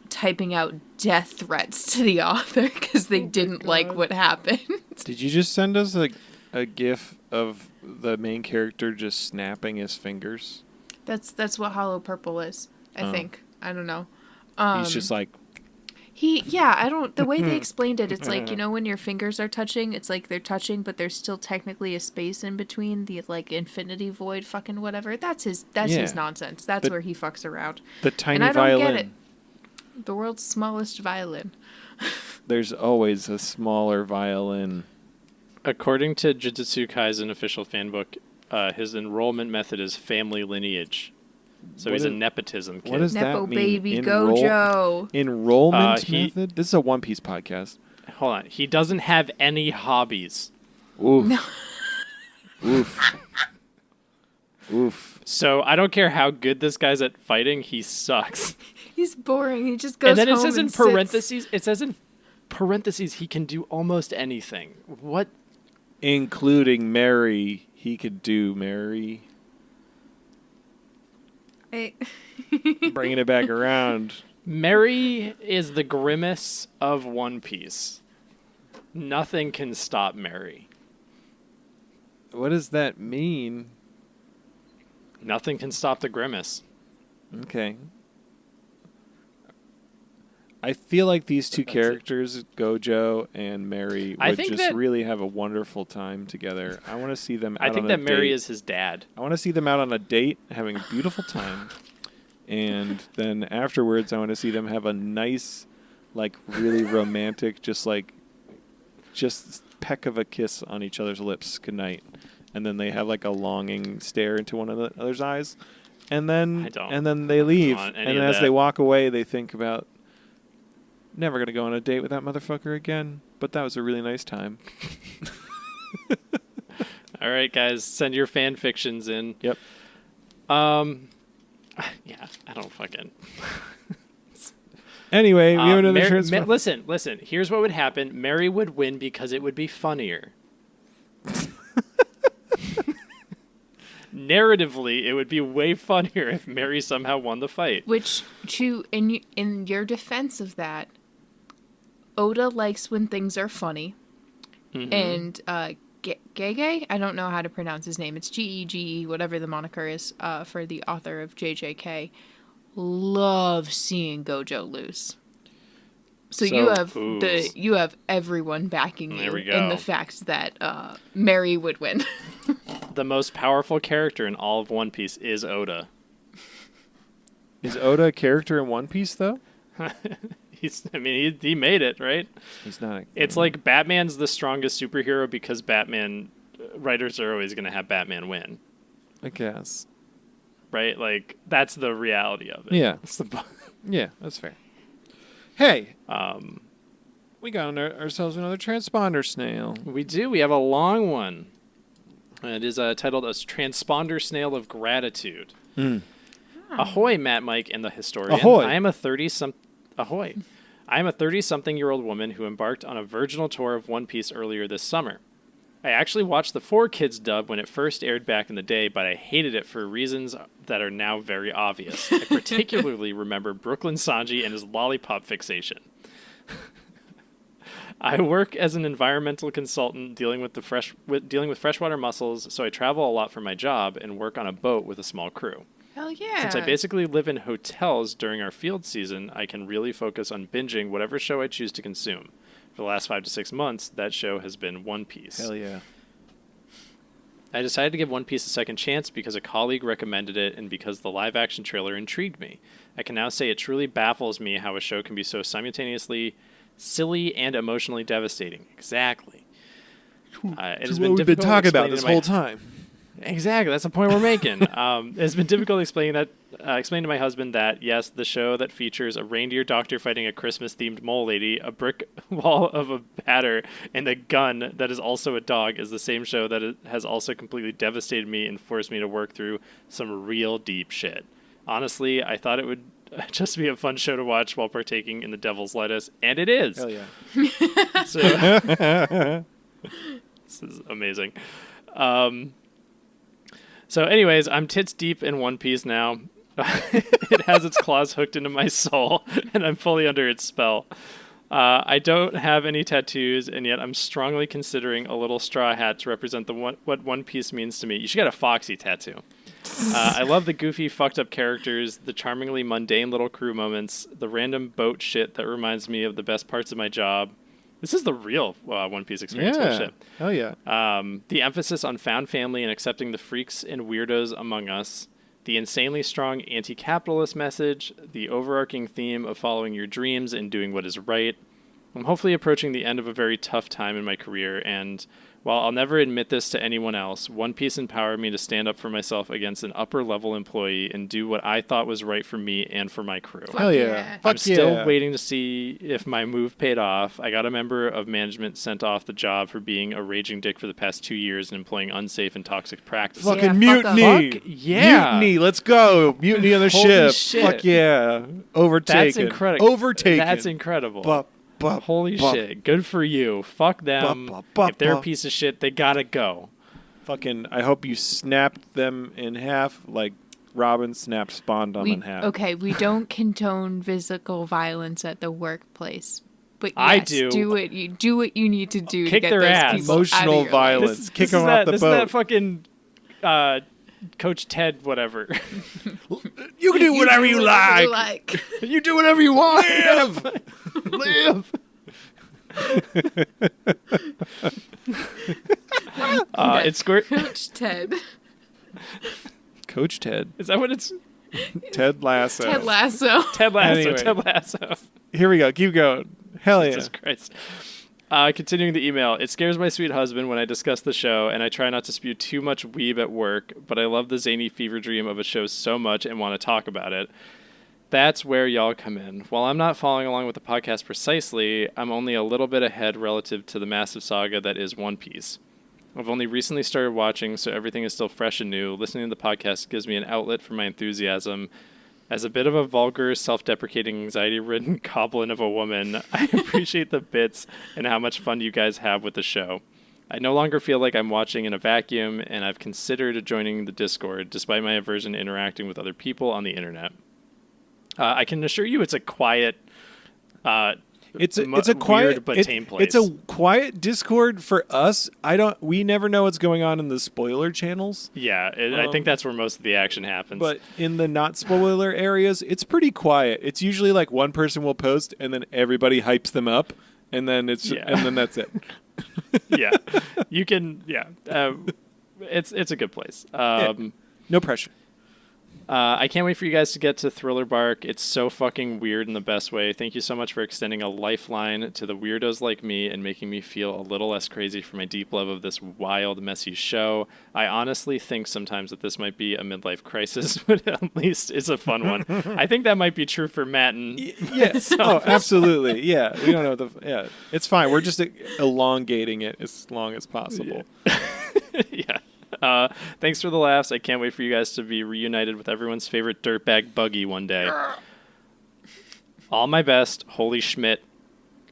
typing out death threats to the author because they didn't like what happened. Did you just send us a gif of the main character just snapping his fingers? That's what Hollow Purple is, I think. I don't know. He's just like... the way they explained it, it's like, you know, when your fingers are touching, it's like they're touching, but there's still technically a space in between, the, like, infinity void fucking whatever. That's his nonsense. That's where he fucks around. The tiny and I violin. don't get it. The world's smallest violin. There's always a smaller violin. According to Jujutsu Kaisen official fanbook, his enrollment method is family lineage. So he's a nepotism kid. What does that mean? Baby Gojo. Enrollment method? This is a One Piece podcast. Hold on. He doesn't have any hobbies. Oof. No. Oof. Oof. So I don't care how good this guy's at fighting, he sucks. He's boring. He just goes And then it home says in and sits. parentheses. It says in parentheses he can do almost anything. What? Including Mary. He could do Mary. Bringing it back around. Mary is the grimace of One Piece. Nothing can stop Mary. What does that mean? Nothing can stop the grimace. Okay. I feel like these two That's characters, Gojo and Mary, I would think just that- really have a wonderful time together. I want to see them out I think on a that Mary date. is his dad. I want to see them out on a date, having a beautiful time. And then afterwards, I want to see them have a nice, like, really romantic, just peck of a kiss on each other's lips goodnight. And then they have, like, a longing stare into one of the other's eyes. And then, I don't and then they leave. want any And of as that. they walk away, they think about, never going to go on a date with that motherfucker again. But that was a really nice time. All right, guys, send your fan fictions in. Yep. Yeah, I don't fucking. Anyway, we have another transfer. Listen. Here's what would happen. Mary would win because it would be funnier. Narratively, it would be way funnier if Mary somehow won the fight. Which, in your defense of that, Oda likes when things are funny, and Gege, I don't know how to pronounce his name. It's Gege, whatever the moniker is for the author of JJK. Loves seeing Gojo lose. So you have everyone backing you There we in the go. fact that Mary would win. The most powerful character in all of One Piece is Oda. Is Oda a character in One Piece, though? He made it, right? He's not. It's like Batman's the strongest superhero because Batman writers are always going to have Batman win, I guess. right? Like that's the reality of it. Yeah. That's the Yeah, that's fair. Hey, we got ourselves another transponder snail. we do. We have a long one. It is titled "A Transponder Snail of Gratitude." Ahoy, Matt, Mike, and the historian. Ahoy. I am a 30-something-year-old woman who embarked on a virginal tour of One Piece earlier this summer. I actually watched the 4Kids dub when it first aired back in the day, but I hated it for reasons that are now very obvious. I particularly remember Brooklyn Sanji and his lollipop fixation. I work as an environmental consultant dealing with freshwater mussels, so I travel a lot for my job and work on a boat with a small crew. Hell yeah. Since I basically live in hotels during our field season, I can really focus on binging whatever show I choose to consume. For the last 5 to 6 months, that show has been One Piece. Hell yeah. I decided to give One Piece a second chance because a colleague recommended it and because the live-action trailer intrigued me. I can now say it truly baffles me how a show can be so simultaneously silly and emotionally devastating. Exactly. It has been what we've been difficult talking about explaining this to my- whole time. Exactly, that's the point we're making. It's been difficult explaining to my husband that, yes, the show that features a reindeer doctor fighting a Christmas-themed mole lady, a brick wall of a batter, and a gun that is also a dog is the same show that has also completely devastated me and forced me to work through some real deep shit. Honestly, I thought it would just be a fun show to watch while partaking in the devil's lettuce, and it is. Hell yeah. So, this is amazing. So anyways, I'm tits deep in One Piece now. It has its claws hooked into my soul, and I'm fully under its spell. I don't have any tattoos, and yet I'm strongly considering a little straw hat to represent what One Piece means to me. You should get a Foxy tattoo. I love the goofy, fucked up characters, the charmingly mundane little crew moments, the random boat shit that reminds me of the best parts of my job. This is the real One Piece experience. Yeah. Shit. Hell yeah. The emphasis on found family and accepting the freaks and weirdos among us, the insanely strong anti-capitalist message, the overarching theme of following your dreams and doing what is right, I'm hopefully approaching the end of a very tough time in my career, and while I'll never admit this to anyone else, One Piece empowered me to stand up for myself against an upper-level employee and do what I thought was right for me and for my crew. Hell yeah. I'm still waiting to see if my move paid off. I got a member of management sent off the job for being a raging dick for the past 2 years and employing unsafe and toxic practices. Fucking Yeah, mutiny. Fuck yeah. Mutiny. Let's go. Mutiny on the Holy ship. shit. Fuck yeah. Overtaken. That's incredible. Overtaken. That's incredible. Bup. Holy shit. Good for you. Fuck them. If they're a piece of shit, they gotta go. Fucking, I hope you snapped them in half like Robin snapped Spondum in half. Okay, we don't condone physical violence at the workplace. But yes, I do. Do what you need to do Kick to get their those ass. people out Emotional of your violence. life. Kick them off the This boat. is that fucking Coach Ted whatever. You can do whatever you like. You do whatever you want. Live. It's squirt. Coach Ted. Coach Ted. Is that what it's? Ted Lasso. Ted Lasso. Ted Lasso. Anyway. Ted Lasso. Here we go. Keep going. Hell yeah. Jesus Christ. Continuing the email, it scares my sweet husband when I discuss the show, and I try not to spew too much weeb at work, but I love the zany fever dream of a show so much and want to talk about it. That's where y'all come in. While I'm not following along with the podcast precisely, I'm only a little bit ahead relative to the massive saga that is One Piece. I've only recently started watching, so everything is still fresh and new. Listening to the podcast gives me an outlet for my enthusiasm. As a bit of a vulgar, self-deprecating, anxiety-ridden goblin of a woman, I appreciate the bits and how much fun you guys have with the show. I no longer feel like I'm watching in a vacuum, and I've considered joining the Discord, despite my aversion to interacting with other people on the internet. I can assure you it's a quiet, It's a quiet weird but tame place. It's a quiet Discord for us. We never know what's going on in the spoiler channels. Yeah, I think that's where most of the action happens. But in the not spoiler areas, it's pretty quiet. It's usually like one person will post and then everybody hypes them up and then and then that's it. yeah, you can. Yeah, it's a good place. No pressure. I can't wait for you guys to get to Thriller Bark. It's so fucking weird in the best way. Thank you so much for extending a lifeline to the weirdos like me and making me feel a little less crazy for my deep love of this wild, messy show. I honestly think sometimes that this might be a midlife crisis, but at least it's a fun one. I think that might be true for Matt and... Yes. Oh, absolutely. Yeah. We don't know yeah. It's fine. We're just elongating it as long as possible. Yeah. Thanks for the laughs. I can't wait for you guys to be reunited with everyone's favorite dirtbag Buggy one day. All my best, Holy Schmidt.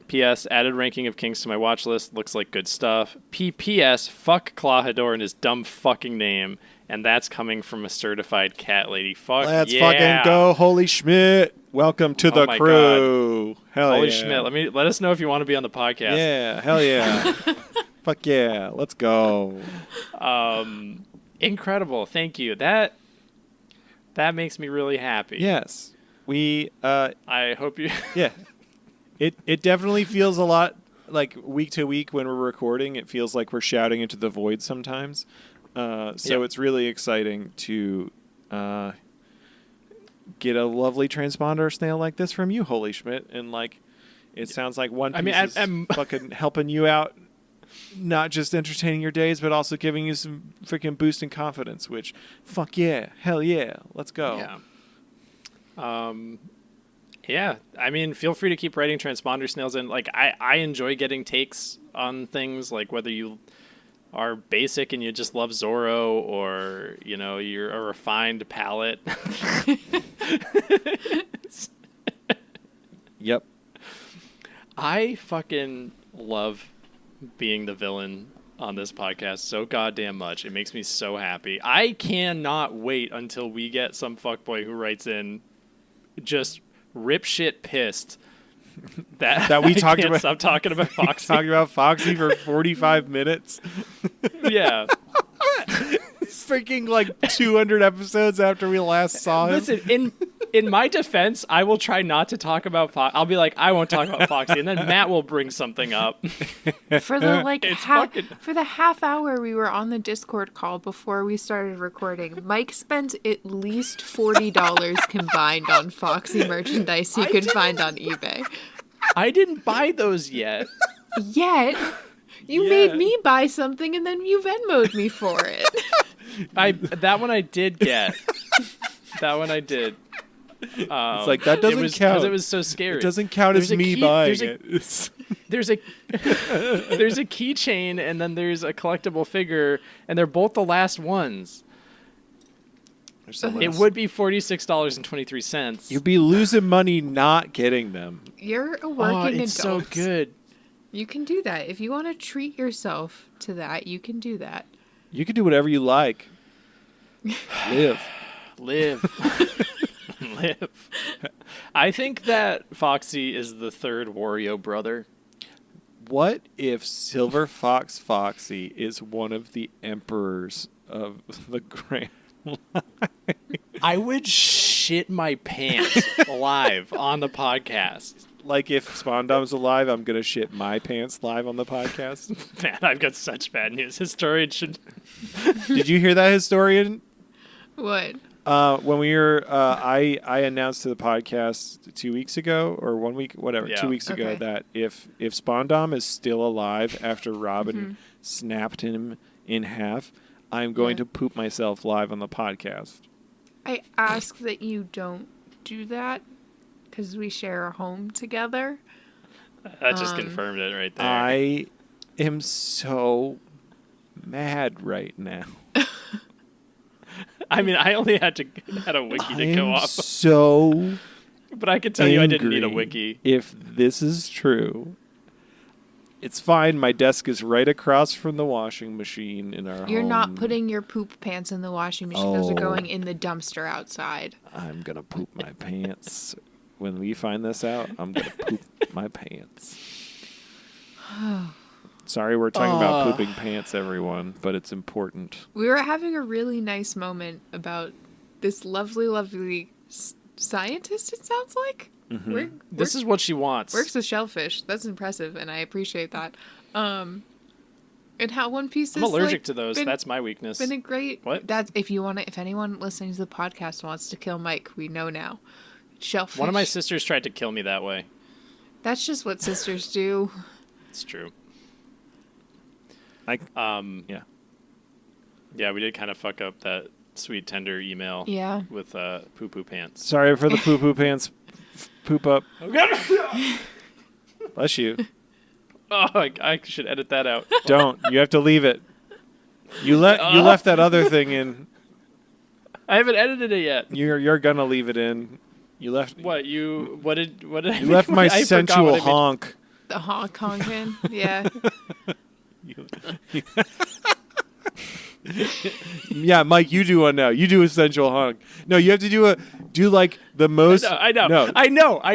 P.S. Added ranking of Kings to my watch list. Looks like good stuff. P.P.S. Fuck Clawhador and his dumb fucking name. And that's coming from a certified cat lady. Fuck Let's yeah. fucking go, Holy Schmidt. Welcome to the my crew. Hell Holy yeah. Schmidt. Let us know if you want to be on the podcast. Yeah. Hell yeah. Fuck yeah. Let's go. Incredible. Thank you. That makes me really happy. Yes. I hope you... Yeah. It definitely feels a lot like week to week when we're recording. It feels like we're shouting into the void sometimes. It's really exciting to get a lovely transponder snail like this from you, Holy Schmidt. And like, it sounds like One Piece is fucking helping you out, not just entertaining your days, but also giving you some freaking boost in confidence, which, fuck yeah, hell yeah, let's go. Yeah. Yeah, I mean, feel free to keep writing transponder snails in. Like, I enjoy getting takes on things, like whether you are basic and you just love Zorro, or, you know, you're a refined palate. Yep. I fucking love being the villain on this podcast so goddamn much. It makes me so happy. I cannot wait until we get some fuckboy who writes in just rip shit pissed that we I talked can't about. stop talking about Foxy. Talking about Foxy for 45 minutes. Yeah. Freaking like 200 episodes after we last saw him. Listen, in my defense, I will try not to talk about Foxy. I'll be like, I won't talk about Foxy, and then Matt will bring something up. For the It's half hour we were on the Discord call before we started recording, Mike spent at least $40 combined on Foxy merchandise he could find on eBay. I didn't buy those yet. Yet. You made me buy something and then you Venmo'd me for it. That one I did get. That one I did. It's like, that doesn't count. Because it was so scary. It doesn't count as me buying it. There's a keychain and then there's a collectible figure, and they're both the last ones. It would be $46.23. You'd be losing money not getting them. You're a working it's adult. so good. You can do that. If you want to treat yourself to that, you can do that. You can do whatever you like. Live. Live. I think that Foxy is the third Wario brother. What if Silver Fox Foxy is one of the emperors of the Grand Line? I would shit my pants live on the podcast. Like, if Spondom's alive, I'm going to shit my pants live on the podcast. Man, I've got such bad news. Historian should... Did you hear that, Historian? What? When we were, I announced to the podcast 2 weeks ago, or 1 week, whatever, Yeah. 2 weeks ago, Okay. that if Spondom is still alive after Robin snapped him in half, I'm going to poop myself live on the podcast. I ask that you don't do that because we share a home together. That just confirmed it right there. I am so mad right now. I mean, I only had a wiki to go off, so but I can tell you I didn't need a angry. wiki. If this is true, it's fine. My desk is right across from the washing machine in our home. You're not putting your poop pants in the washing machine. Those are Oh. going in the dumpster outside. I'm going to poop my pants. When we find this out, I'm going to poop my pants. Sorry we're talking about pooping pants, everyone, but it's important. We were having a really nice moment about this lovely, lovely scientist, it sounds like. This is what she wants. Works with shellfish. That's impressive, and I appreciate that. And how One Piece is I'm allergic like, to those. That's my weakness. been a great. What? That's if anyone listening to the podcast wants to kill Mike, we know now. Shellfish. One of my sisters tried to kill me that way. That's just what sisters do. It's true. Yeah. Yeah, we did kind of fuck up that sweet tender email. Yeah. With poo poo pants. Sorry for the poo-poo pants. Poop up. Okay. Bless you. Oh, I should edit that out. Don't. You have to leave it. You left that other thing in. I haven't edited it yet. You're gonna leave it in. You left. What did I You left my I forgot sensual what I made. honk. The Hong Kong pin. Yeah. Yeah, Mike, you do one now. You do a sensual honk. No, you have to do like the most. I know. No. I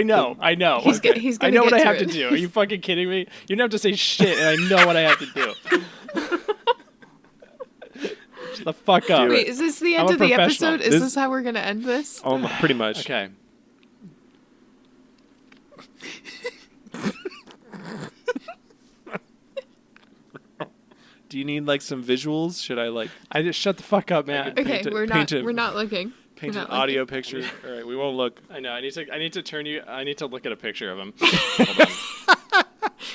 know. He's Okay. he's I gonna know what get I to have it. to do. Are you fucking kidding me? You don't have to say shit, and I know what I have to do. Shut the fuck up. Wait, is this the end I'm a of the professional. episode? Is this how we're gonna end this? Pretty much. Okay. Do you need like some visuals? Should I like I just shut the fuck up, man. Okay, paint we're it- not looking. paint We're an not audio looking. picture? All right, we won't look. I know. I need to turn you. I need to look at a picture of him. Hold on.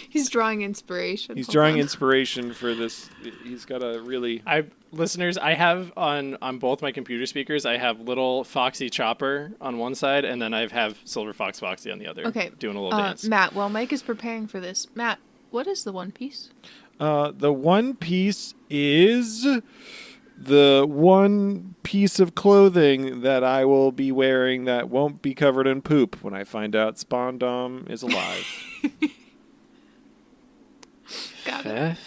He's drawing inspiration. He's Hold drawing on. inspiration for this. He's got a really. Listeners, I have on both my computer speakers. I have little Foxy Chopper on one side, and then I have Silver Fox Foxy on the other. Okay. Doing a little dance. Matt, while Mike is preparing for this, Matt, what is the One Piece? The one piece is the one piece of clothing that I will be wearing that won't be covered in poop when I find out Spondom is alive. Got it.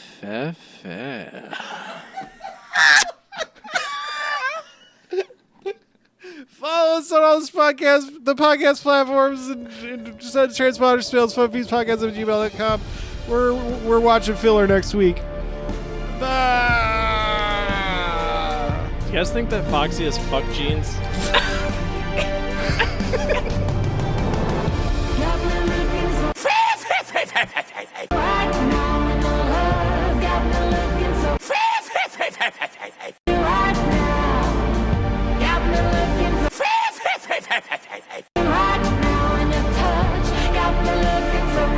Follow us on all the podcast platforms, and just send transponder spells, funpiecepodcast@gmail.com. We're watching filler next week. Bye. Do you guys think that Foxy has fuck jeans? Right now in your touch, got me looking so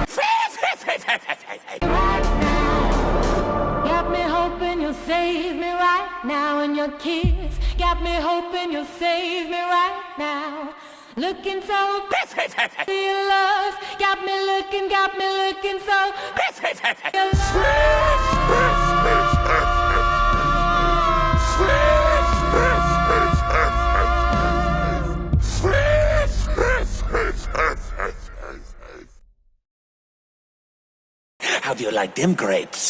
me right now, and your kiss got me hoping you'll save me right now. Looking so your love got me looking so your How do you like them grapes?